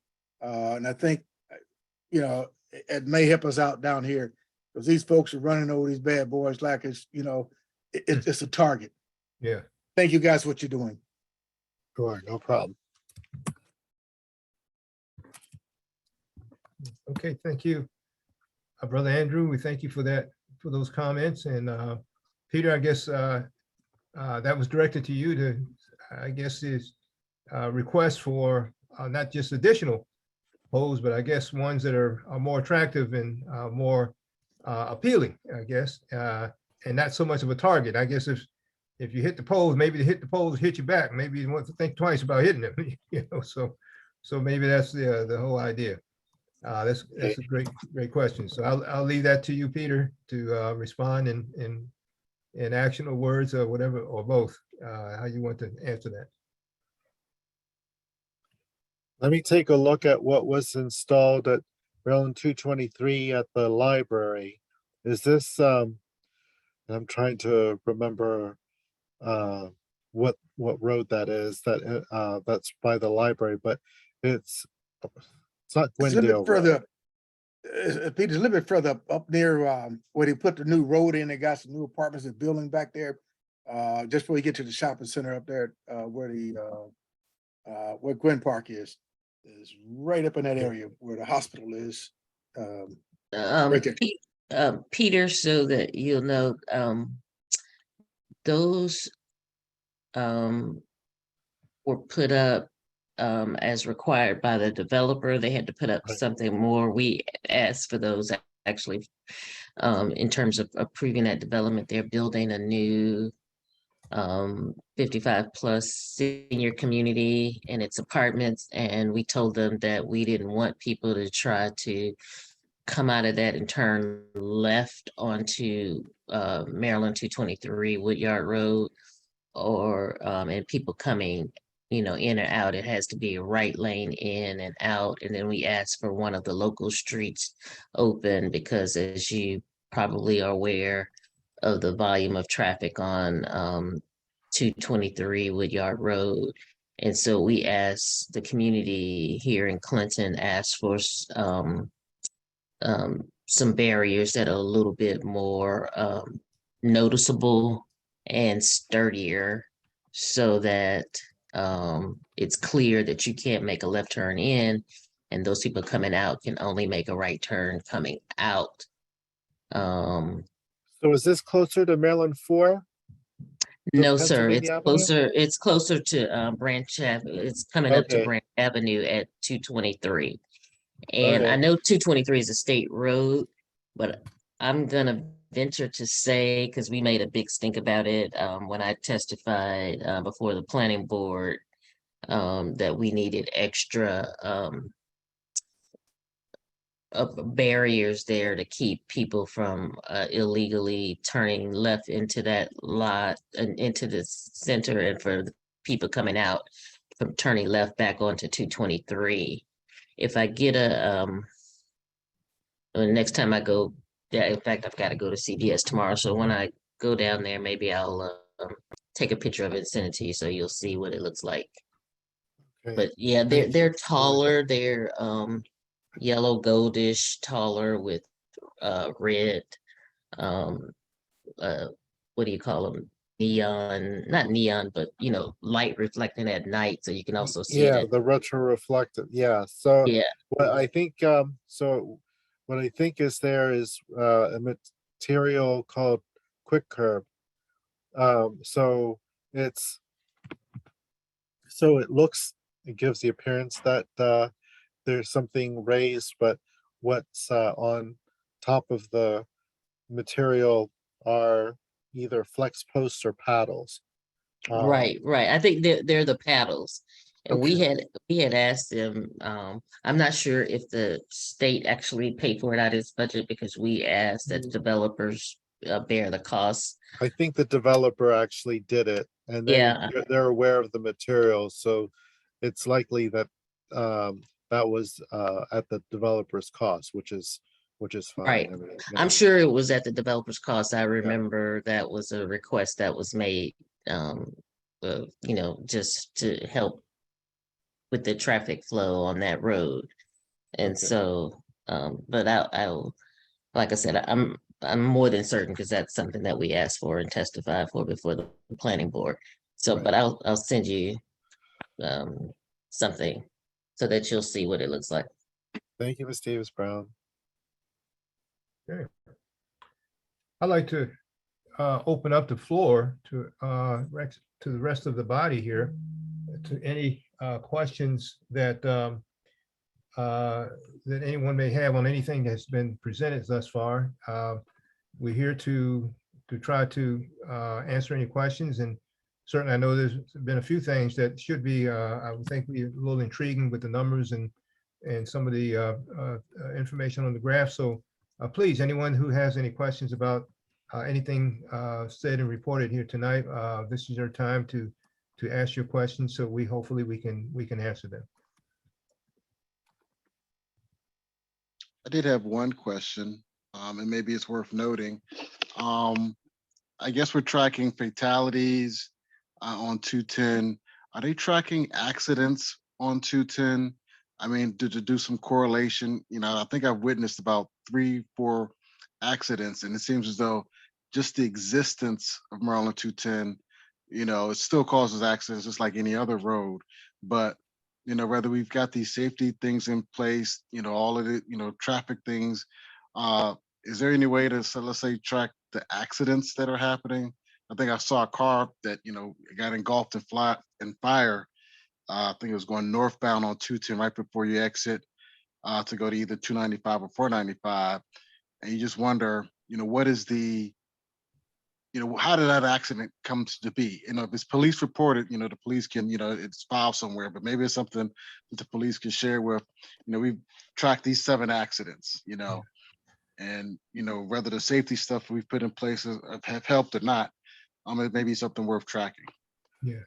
And I think, it may help us out down here because these folks are running over these bad boys like it's, it's a target. Yeah. Thank you guys for what you're doing. Sure, no problem. Okay, thank you. Brother Andrew, we thank you for that, for those comments. And Peter, I guess that was directed to you to, I guess, is request for not just additional poles, but I guess ones that are more attractive and more appealing, I guess, and not so much of a target. I guess if you hit the poles, maybe to hit the poles hit you back. Maybe you want to think twice about hitting them. So maybe that's the whole idea. That's a great question. So I'll leave that to you, Peter, to respond in action or words or whatever, or both, how you want to answer that. Let me take a look at what was installed at Maryland 223 at the library. Is this, I'm trying to remember what road that is, that's by the library, but it's not It's a little Gwendale bit further, Road. Peter's a little bit further up near where they put the new road in. They got some new apartments and building back there. Just before you get to the shopping center up there, where Gwynn Park is right up in that area where the hospital is. Right there. Peter, so that you'll know, those were put up as required by the developer. They had to put up Right. something more. We asked for those actually in terms of approving that development. They're building a new 55 plus senior community and its apartments, and we told them that we didn't want people to try to come out of that and turn left onto Maryland 223 Woodyard Road, or and people coming in or out. It has to be a right lane in and out. And then we asked for one of the local streets open because, as you probably are aware of, the volume of traffic on 223 Woodyard Road. And so we asked the community here in Clinton, asked for some barriers that are a little bit more noticeable and sturdier, so that it's clear that you can't make a left turn in, and those people coming out can only make a right turn coming out. So is this closer to Maryland 4? No, sir, it's Pennsylvania Avenue? closer to Branch Avenue. It's coming up to Okay. Branch Avenue at 223. And I Okay. know 223 is a state road, but I'm gonna venture to say, because we made a big stink about it when I testified before the planning board, that we needed extra barriers there to keep people from illegally turning left into that lot and into the center, and for the people coming out from turning left back onto 223. If I get next time I go, in fact, I've got to go to CVS tomorrow. So when I go down there, maybe I'll take a picture of it and send it to you, so you'll see what it looks like. Okay. But yeah, Thank they're you. taller, they're yellow goldish, taller with red what do you call them? Neon, not neon, but light reflecting at night, so you can also see it Yeah, at, the retro reflective. Yeah. So yeah, what I think, what I think is there is a material called quick curb. So it's so it looks, it gives the appearance that there's something raised, but what's on top of the material are either flex posts or paddles. right, right. I think they're the paddles. And Okay. we had asked them, I'm not sure if the state actually paid for it out of its budget, because we asked that the developers bear the costs. I think the developer actually did it, and Yeah, they're aware of the materials, so it's likely that that was at the developer's cost, which is fine. right. I mean, I'm sure it was at the developer's cost. I Yeah. remember that was a request that was made, just to help with the traffic flow on that road. And Okay. so, but I'll, like I said, I'm more than certain, because that's something that we asked for and testified for before the planning board. So, Right. but I'll send you something so that you'll see what it looks like. Thank you, Ms. Davis Brown. I'd like to open up the floor to Rex, to the rest of the body here, to any questions that that anyone may have on anything that's been presented thus far. We're here to try to answer any questions, and certainly I know there's been a few things that should be, I would think, be a little intriguing with the numbers and some of the information on the graph. So please, anyone who has any questions about anything said and reported here tonight, this is your time to ask your questions. So hopefully we can answer them. I did have one question, and maybe it's worth noting. I guess we're tracking fatalities on 210. Are they tracking accidents on 210? I mean, to do some correlation, I think I've witnessed about 3-4 accidents, and it seems as though just the existence of Maryland 210, it still causes accidents just like any other road. But whether we've got these safety things in place, all of the, traffic things, is there any way to, so let's say, track the accidents that are happening? I think I saw a car that, got engulfed in fire. I think it was going northbound on 210 right before you exit to go to either 295 or 495. And you just wonder, what is the, how did that accident come to be? If it's police reported, the police can, it's filed somewhere, but maybe it's something that the police can share with, we've tracked these 7 accidents, and, whether the safety stuff we've put in place have helped or not, it may be something worth tracking. Yes.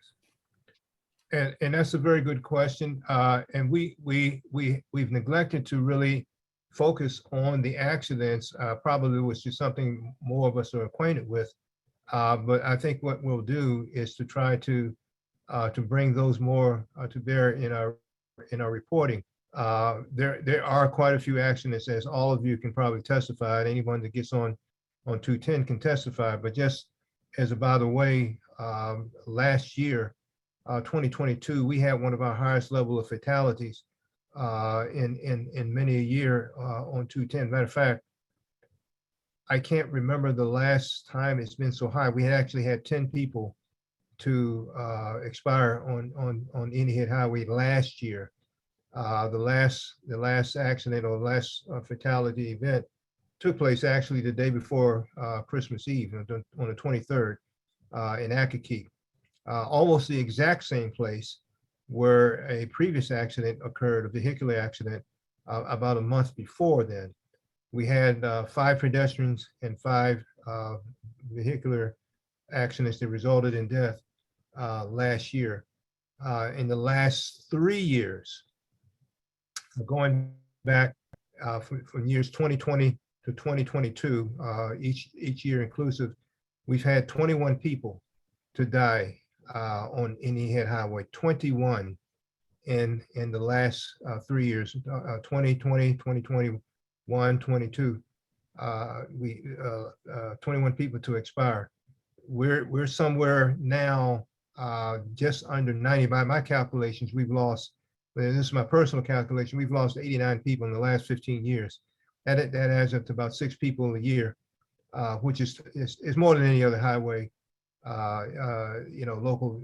And that's a very good question. And we've neglected to really focus on the accidents, probably, which is something more of us are acquainted with. But I think what we'll do is to try to bring those more to bear in our reporting. There are quite a few accidents, as all of you can probably testify, and anyone that gets on 210 can testify. But just as a by the way, last year, 2022, we had one of our highest level of fatalities in many a year on 210. Matter of fact, I can't remember the last time it's been so high. We had actually had 10 people to expire on Indian Head Highway last year. The last accident or last fatality event took place actually the day before Christmas Eve, on the 23rd in Akakeek. Almost the exact same place where a previous accident occurred, a vehicular accident, about a month before then. We had 5 pedestrians and 5 vehicular accidents that resulted in death last year. In the last 3 years, going back from years 2020 to 2022, each year inclusive, we've had 21 people to die on Indian Head Highway, 21 in the last 3 years, 2020, 2021, 22. 21 people to expire. We're somewhere now just under 90 by my calculations. We've lost, and this is my personal calculation, we've lost 89 people in the last 15 years. That adds up to about 6 people a year, which is more than any other highway, local,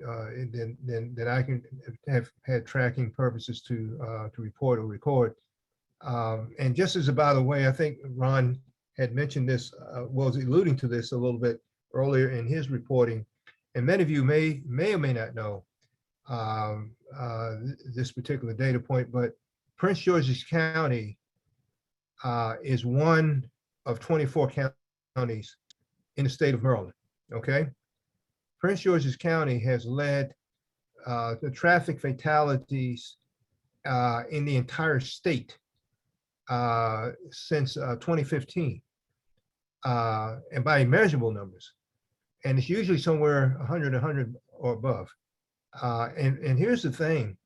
than I can have had tracking purposes to report or record. And just as a by the way, I think Ron had mentioned this, was alluding to this a little bit earlier in his reporting, and many of you may or may not know this particular data point, but Prince George's County is one of 24 counties in the state of Maryland, okay? Prince George's County has led the traffic fatalities in the entire state since 2015, and by measurable numbers. And it's usually somewhere 100 or above. And here's the thing,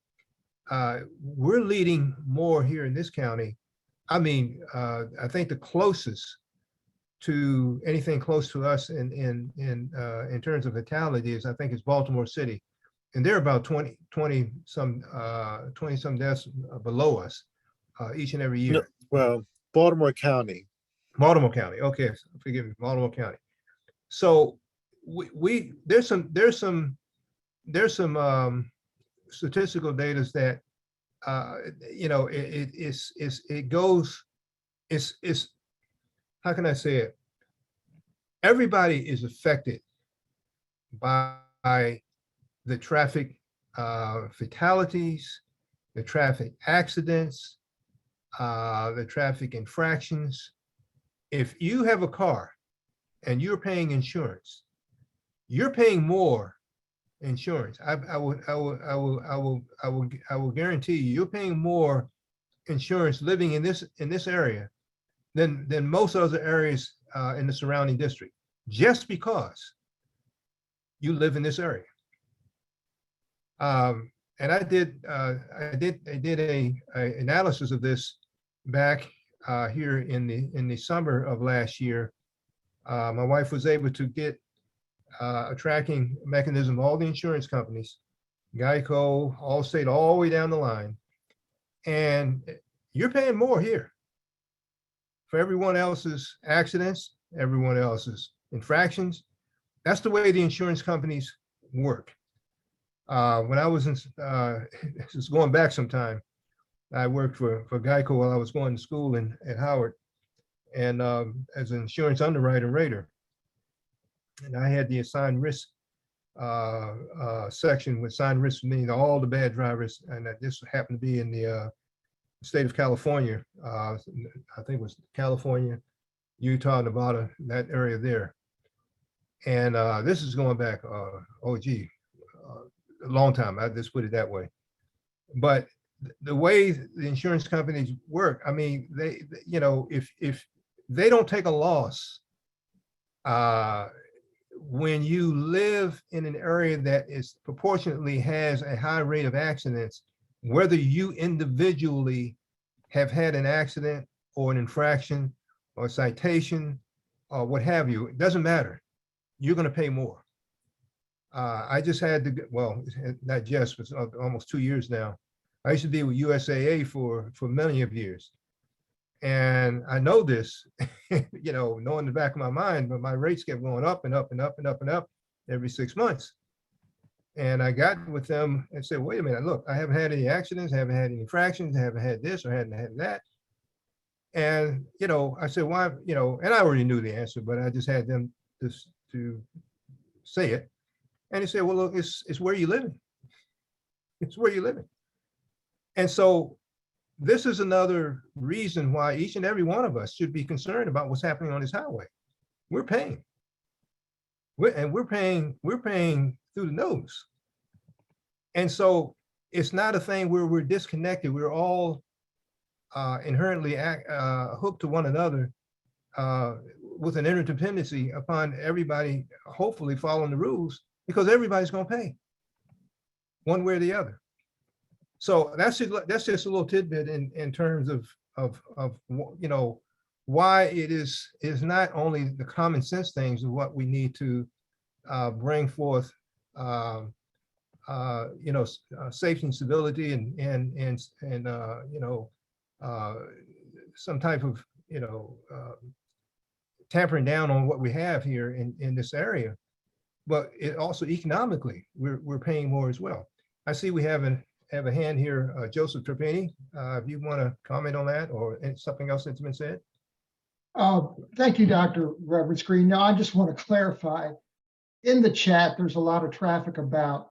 we're leading more here in this county. I mean, I think the closest to anything close to us in terms of fatalities, I think is Baltimore City. And they're about 20 some deaths below us each and every year. No, well, Baltimore County. Baltimore County, okay, forgive me, Baltimore County. So there's some statistical data that it's how can I say it? Everybody is affected by the traffic fatalities, the traffic accidents, the traffic infractions. If you have a car and you're paying insurance, you're paying more insurance. I will guarantee you're paying more insurance living in this area than most other areas in the surrounding district, just because you live in this area. And I did a analysis of this back here in the summer of last year. My wife was able to get a tracking mechanism of all the insurance companies, Geico, Allstate, all the way down the line. And you're paying more here for everyone else's accidents, everyone else's infractions. That's the way the insurance companies work. When I was this is going back some time, I worked for Geico while I was going to school at Howard, and as an insurance underwriter rater. And I had the assigned risk section with assigned risk meaning all the bad drivers, and that this happened to be in the state of California. I think it was California, Utah, Nevada, that area there. And this is going back, a long time. I just put it that way. But the way the insurance companies work, I mean, they if they don't take a loss, when you live in an area that is proportionately has a high rate of accidents, whether you individually have had an accident or an infraction or citation or what have you, it doesn't matter. You're going to pay more. I just had to, well, not just, but almost 2 years now. I used to be with USAA for many of years. And I know this, knowing in the back of my mind, but my rates kept going up and up and up and up and up every 6 months. And I got with them and said, wait a minute, look, I haven't had any accidents, haven't had any infractions, haven't had this or hadn't had that. And, I said, why, and I already knew the answer, but I just had them just to say it. And he said, well, look, it's where you're living. It's where you're living. And so this is another reason why each and every one of us should be concerned about what's happening on this highway. We're paying. We're paying through the nose. And so it's not a thing where we're disconnected. We're all inherently hooked to one another with an interdependency upon everybody hopefully following the rules because everybody's gonna pay one way or the other. So that's just a little tidbit in terms of you know, why it is not only the common sense things of what we need to bring forth, you know, safety and civility and you know, some type of, you know, tampering down on what we have here in this area, but it also economically, we're paying more as well. I see we have a hand here, Joseph Trapani. If you want to comment on that or something else that's been said. Thank you, Dr. Roberts Green. Now, I just want to clarify, in the chat, there's a lot of traffic about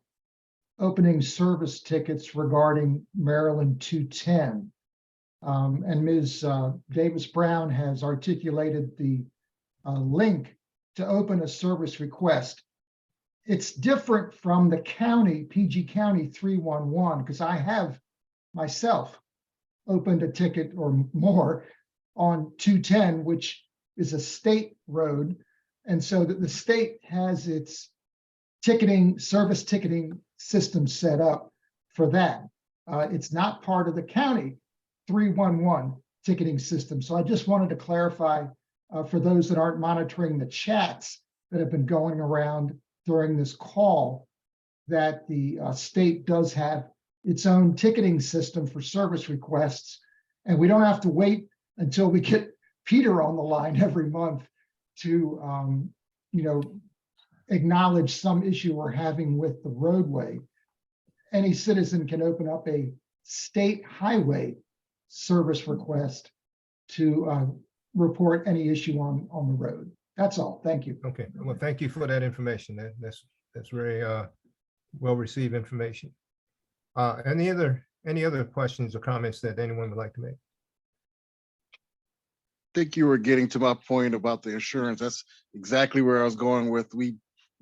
opening service tickets regarding Maryland 210. And Ms. Davis Brown has articulated the link to open a service request. It's different from the county, PG County 311, because I have myself opened a ticket or more on 210, which is a state road. And so that the state has its ticketing, service ticketing system set up for that. It's not part of the county 311 ticketing system. So I just wanted to clarify for those that aren't monitoring the chats that have been going around during this call, that the state does have its own ticketing system for service requests. And we don't have to wait until we get Peter on the line every month to, you know, acknowledge some issue we're having with the roadway. Any citizen can open up a state highway service request to report any issue on the road. That's all. Thank you. Okay, well, thank you for that information. That's very well received information. Any other questions or comments that anyone would like to make? Think you were getting to my point about the insurance. That's exactly where I was going with. We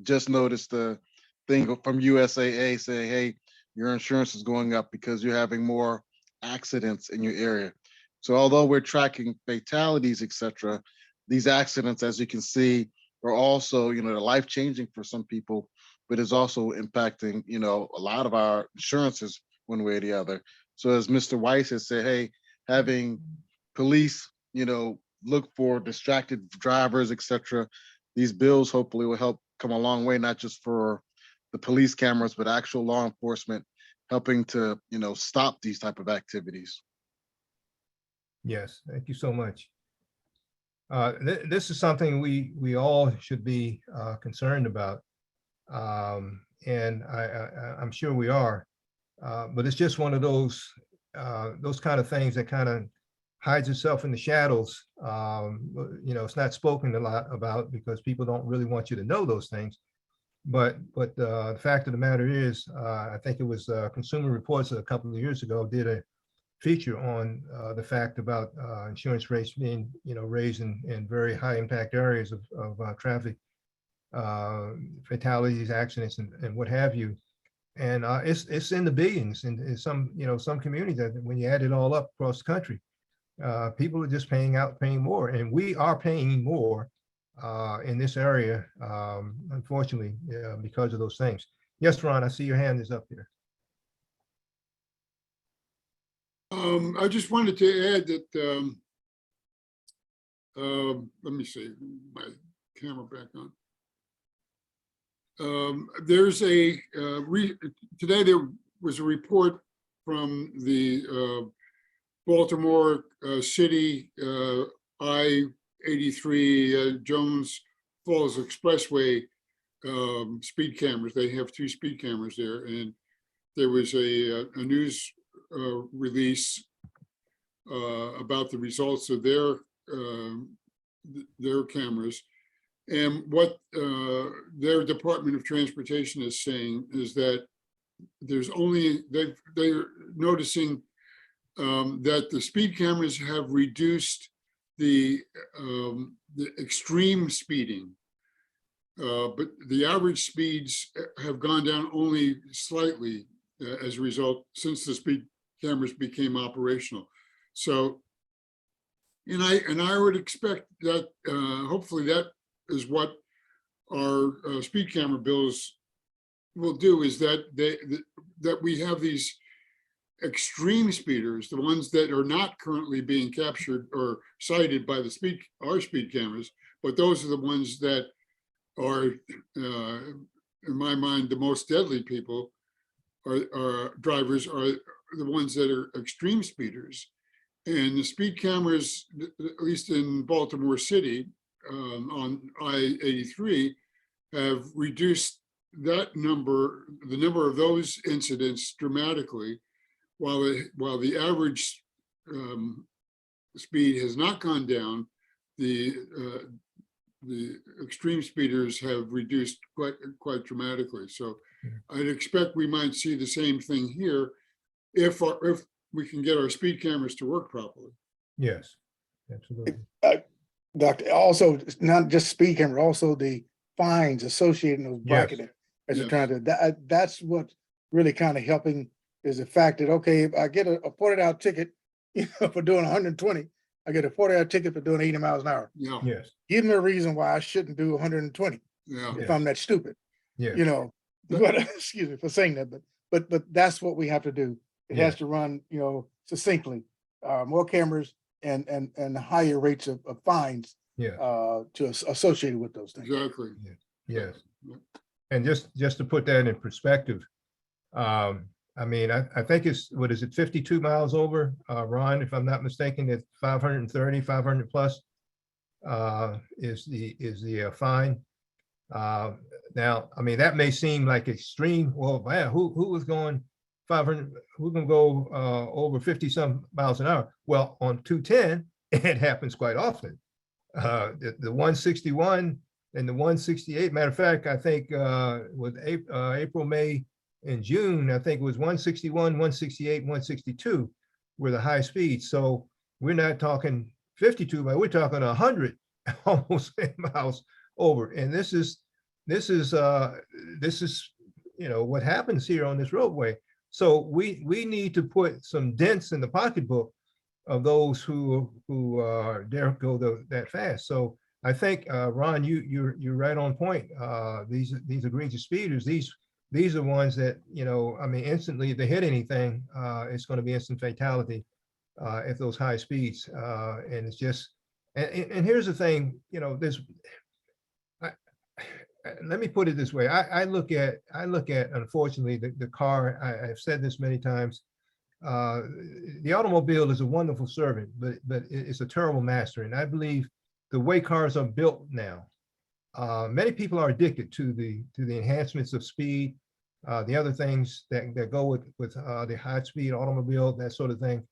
just noticed the thing from USAA saying, hey, your insurance is going up because you're having more accidents in your area. So although we're tracking fatalities, et cetera, these accidents, as you can see, are also, you know, life-changing for some people, but is also impacting, you know, a lot of our insurances one way or the other. So as Mr. Weiss has said, hey, having police, you know, look for distracted drivers, et cetera, these bills hopefully will help come a long way, not just for the police cameras, but actual law enforcement helping to, you know, stop these type of activities. Yes, thank you so much. This is something we all should be concerned about, and I'm sure we are. But it's just one of those kind of things that kind of hides itself in the shadows. You know, it's not spoken a lot about because people don't really want you to know those things. But the fact of the matter is, I think it was Consumer Reports a couple of years ago did a feature on the fact about insurance rates being, you know, raised in very high impact areas of traffic, fatalities, accidents, and what have you. And it's in the billions in some, you know, some communities that when you add it all up across the country, people are just paying more, and we are paying more in this area, unfortunately, because of those things. Yes, Ron, I see your hand is up there. I just wanted to add that, let me see, my camera back on. There's today there was a report from the Baltimore City I-83 Jones Falls Expressway speed cameras. They have 2 speed cameras there, and there was a news release about the results of their cameras. And what their Department of Transportation is saying is that there's only, they're noticing that the speed cameras have reduced the extreme speeding, but the average speeds have gone down only slightly as a result since the speed cameras became operational. So, and I would expect that hopefully that is what our speed camera bills will do is that that we have these extreme speeders, the ones that are not currently being captured or cited by our speed cameras, but those are the ones that are, in my mind, the most deadly people are drivers are the ones that are extreme speeders. And the speed cameras, at least in Baltimore City, on I-83, have reduced that number, the number of those incidents dramatically, while the average speed has not gone down. The extreme speeders have reduced quite dramatically. So I'd expect we might see the same thing here if we can get our speed cameras to work properly. Yes, absolutely. Doctor, also, it's not just speed camera, also the fines associated in those Yes. bracketing. As you're trying to, that's what really kind of helping is the fact that, okay, if I get a 40-hour ticket, for doing 120, I get a 40-hour ticket for doing 80 miles an hour. Yeah, Yes, Give me a reason why I shouldn't do 120 yeah. if I'm that stupid, yes. but excuse me for saying that, but that's what we have to do. It has Yes. to run, succinctly, more cameras and higher rates of fines Yeah. associated with those things. Exactly. Yes. And just to put that in perspective, I mean, I think it's, what is it, 52 miles over, Ron, if I'm not mistaken, it's 530, 500 plus is the fine. Now, I mean, that may seem like extreme. Well, man, who was going 500, who's gonna go over 50 some miles an hour? Well, on 210, it happens quite often. The 161 and the 168, matter of fact, I think with April, May, and June, I think it was 161, 168, 162 were the high speeds. So we're not talking 52, but we're talking 100 almost miles over. And this is what happens here on this roadway. So we need to put some dents in the pocketbook of those who dare go that fast. So I think Ron, you're right on point. These egregious speeders, these are ones that, I mean, instantly if they hit anything, it's going to be instant fatality at those high speeds. And it's just, and here's the thing, let me put it this way. I look at, unfortunately, the car, I've said this many times, the automobile is a wonderful servant, but it's a terrible master. And I believe the way cars are built now, many people are addicted to the enhancements of speed, the other things that go with the high speed automobile, that sort of thing.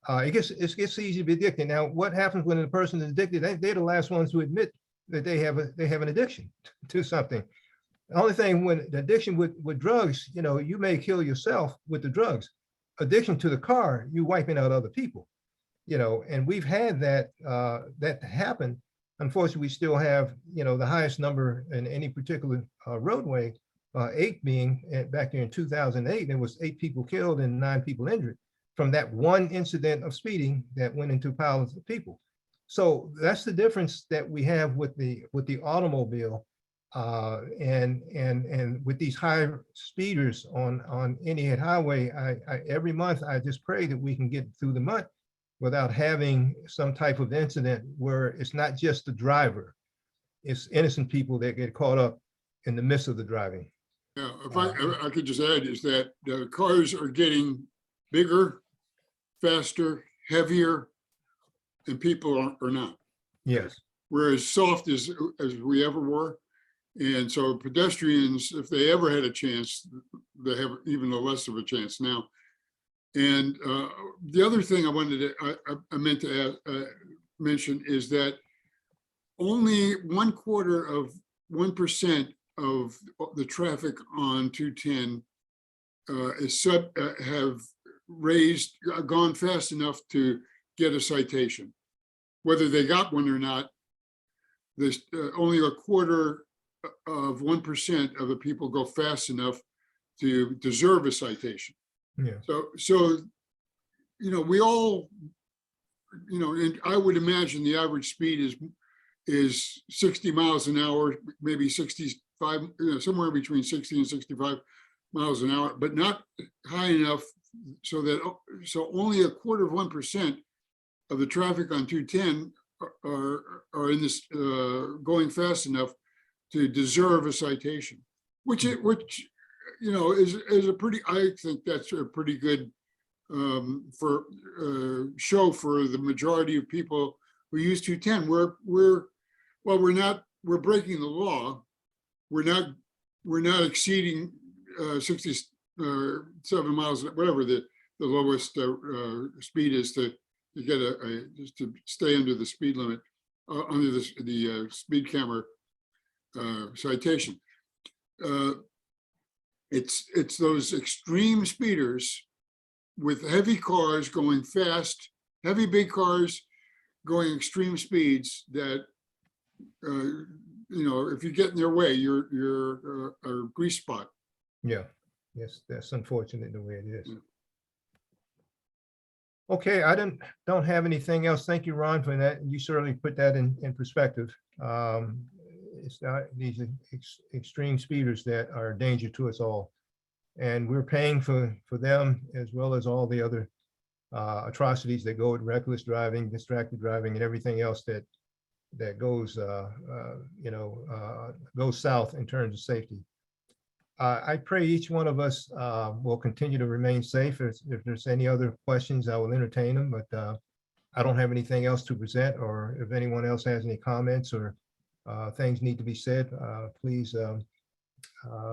It gets easy to be addicted. Now, what happens when a person is addicted? They're the last ones to admit that they have an addiction to something. The only thing, when the addiction with drugs, you may kill yourself with the drugs. Addiction to the car, you wiping out other people. And we've had that happen. Unfortunately, we still have, the highest number in any particular roadway, 8 being back there in 2008, there was 8 people killed and 9 people injured from that one incident of speeding that went into piles of people. So that's the difference that we have with the automobile and with these high speeders on any highway. I every month I just pray that we can get through the month without having some type of incident where it's not just the driver, it's innocent people that get caught up in the midst of the driving. Yeah, if I could just add is that the cars are getting bigger, faster, heavier, and people are not. Yes. We're as soft as we ever were. And so pedestrians, if they ever had a chance, they have even less of a chance now. And the other thing I meant to mention is that only 1/4% of the traffic on 210 have gone fast enough to get a citation. Whether they got one or not, there's only 1/4% of the people go fast enough to deserve a citation. Yeah. So we all, and I would imagine the average speed is 60 miles an hour, maybe 65, somewhere between 60 and 65 miles an hour, but not high enough so that, so only 1/4% of the traffic on 210 are in this, going fast enough to deserve a citation, which, you know, is a pretty, I think that's a pretty good for show for the majority of people who use 210. We're breaking the law. We're not exceeding 67 miles, whatever the lowest speed is to get just to stay under the speed limit, under the speed camera citation. It's those extreme speeders with heavy cars going fast, heavy big cars going extreme speeds that, you know, if you get in their way, you're a grease spot. Yeah, yes, that's unfortunate the way it is. Yeah. Okay, I don't have anything else. Thank you, Ron, for that. You certainly put that in perspective. It's not these extreme speeders that are a danger to us all. And we're paying for them as well as all the other atrocities that go with reckless driving, distracted driving, and everything else that goes, you know, goes south in terms of safety. I pray each one of us will continue to remain safe. If there's any other questions, I will entertain them, but I don't have anything else to present, or if anyone else has any comments or things need to be said, please,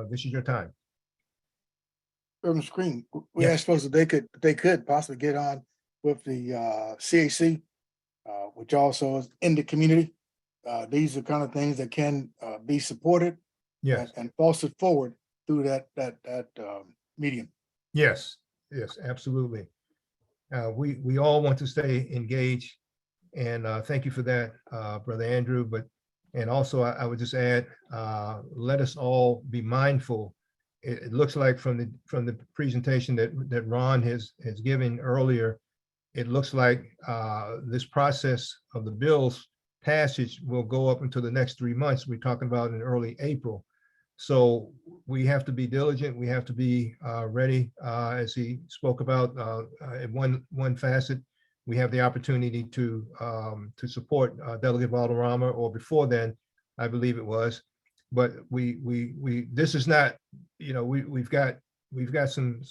this is your time. Urban Screen, we Yes. asked folks if they could possibly get on with the CAC, which also is in the community. These are kind of things that can be supported Yes, and fostered forward through that medium. yes, yes, absolutely. We all want to stay engaged, and thank you for that, Brother Andrew. And also I would just add, let us all be mindful. It looks like from the presentation that Ron has given earlier, it looks like this process of the bill's passage will go up until the next 3 months. We're talking about in early April. So we have to be diligent. We have to be ready, as he spoke about. At one facet, we have the opportunity to support Delegate Valderrama, or before then, I believe it was. But we this is not, you know, we've got some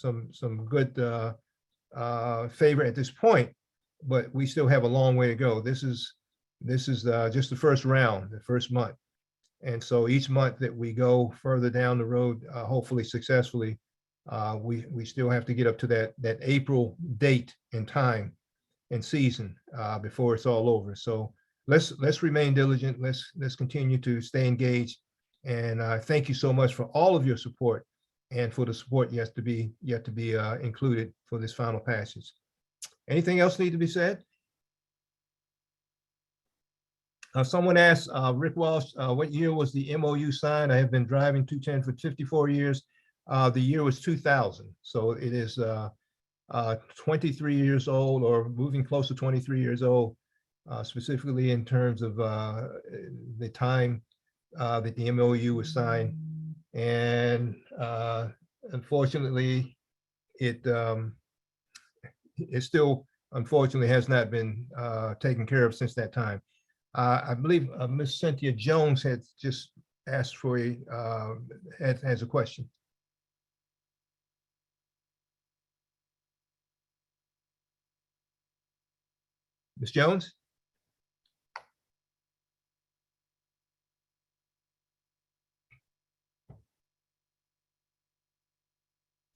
good favor at this point, but we still have a long way to go. This is just the first round, the first month. And so each month that we go further down the road, hopefully successfully, we still have to get up to that April date and time and season before it's all over. So let's remain diligent. Let's continue to stay engaged. And thank you so much for all of your support and for the support yet to be included for this final passage. Anything else need to be said? Someone asked, Rick Walsh, what year was the MOU signed? I have been driving 210 for 54 years. The year was 2000. So it is 23 years old, or moving close to 23 years old, specifically in terms of the time that the MOU was signed. And unfortunately, it still unfortunately has not been taken care of since that time. I believe Ms. Cynthia Jones had just asked for has a question. Ms. Jones?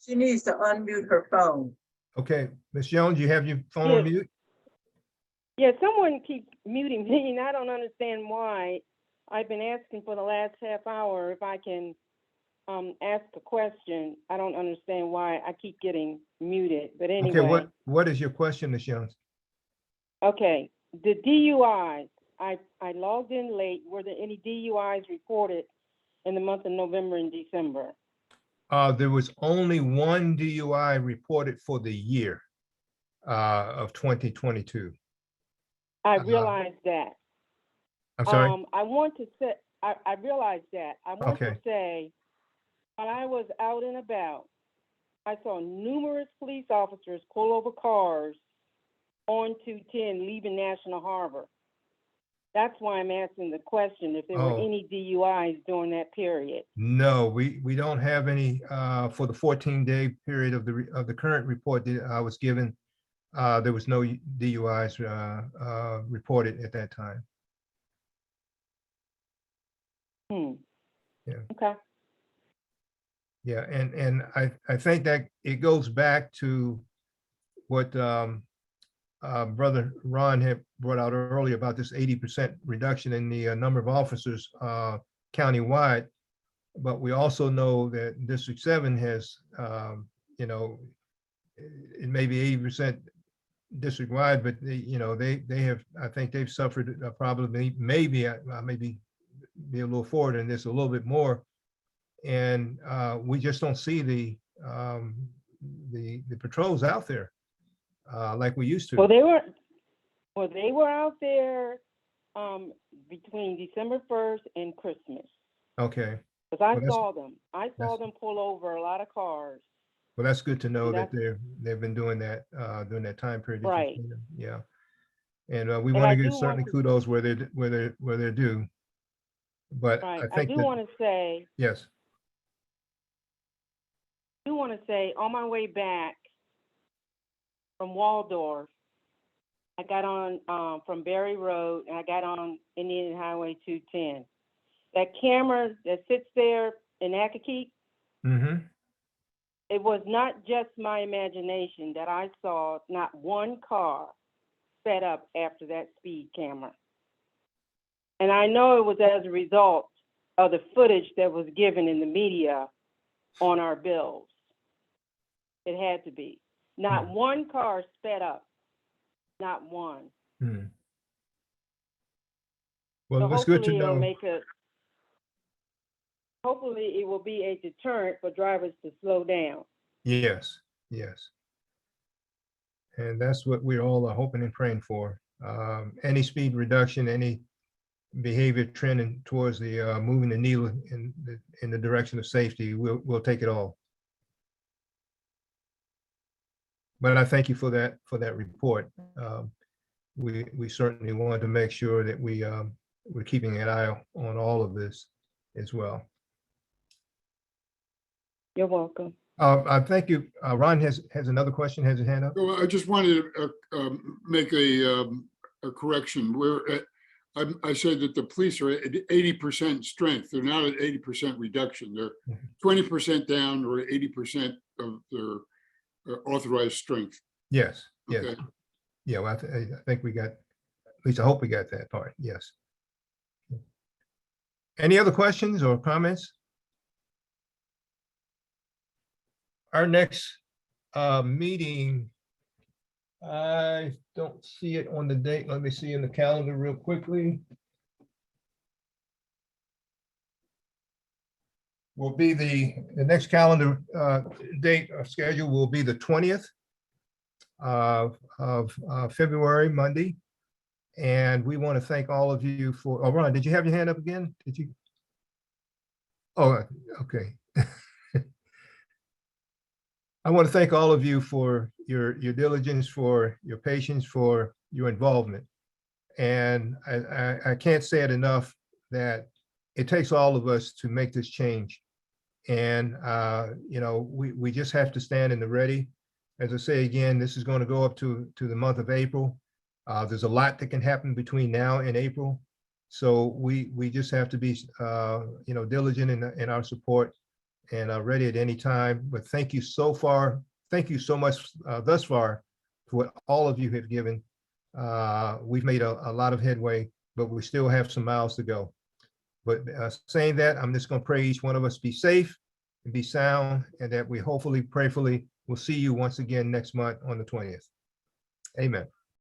She needs to unmute her phone. Okay, Ms. Jones, you have your phone on Yes. mute? Yeah, someone keeps muting me, and I don't understand why. I've been asking for the last half hour if I can ask a question. I don't understand why I keep getting muted, but Okay, anyway. what is your question, Ms. Jones? Okay, the DUIs, I logged in late. Were there any DUIs reported in the month of November and December? There was only one DUI reported for the year of 2022. I realized that. I'm sorry? I want to say, I realize that. I want Okay. to say while I was out and about, I saw numerous police officers pull over cars on 210 leaving National Harbor. That's why I'm asking the question, if there were Oh. any DUIs during that period. No, we don't have any for the 14-day period of the current report that I was given. There was no DUIs reported at that time. Yeah. Okay. Yeah, and I think that it goes back to what Brother Ron had brought out earlier about this 80% reduction in the number of officers countywide. But we also know that District 7 has, you know, it may be 80% district-wide, but they have, I think they've suffered probably, maybe, I maybe be a little forward in this a little bit more. And we just don't see the patrols out there like we used to. Well, they were out there between December 1st and Christmas. Okay, Because I Well, that's- saw them. I saw that's- them pull over a lot of cars. well, that's good to know that That's- they've been doing that during that time period. that you've Right. seen them. Yeah. And we And want I to give do want certainly to- kudos where they're due. But Right. I I think do that, want to say, yes, on my way back from Waldorf, I got on from Berry Road and I got on Indian Highway 210. That camera that sits there in Accokeek, mm-hmm, it was not just my imagination that I saw not one car set up after that speed camera. And I know it was as a result of the footage that was given in the media on our bills. It had to be. Not one car sped up, not one. hmm. So Well, it's good to hopefully it'll know. hopefully it will be a deterrent for drivers to slow down. Yes, yes. And that's what we all are hoping and praying for. Any speed reduction, any behavior trending towards the moving the needle in the direction of safety, we'll take it all. But I thank you for that report. We certainly wanted to make sure that we're keeping an eye on all of this as well. You're welcome. I thank you. Ron has another question, has his hand up. Well, I just wanted to make a correction. I said that the police are at 80% strength. They're not at 80% reduction. They're 20% down or 80% of their authorized strength. Yes, yes. Okay. Yeah, well, I think we got, at least I hope we got that part, yes. Any other questions or comments? Our next meeting, I don't see it on the date. Let me see in the calendar real quickly. Will be the next calendar date or schedule will be the 20th of February, Monday. And we want to thank all of you for, oh, Ron, did you have your hand up again? Did you? Oh, okay. I want to thank all of you for your diligence, for your patience, for your involvement. And I can't say it enough that it takes all of us to make this change. And, we just have to stand in the ready. As I say again, this is going to go up to the month of April. There's a lot that can happen between now and April. So we just have to be, diligent in our support and are ready at any time. But thank you so far. Thank you so much thus far for what all of you have given. We've made a lot of headway, but we still have some miles to go. But saying that, I'm just going to pray each one of us be safe and be sound, and that we hopefully, prayerfully, will see you once again next month on the 20th. Amen.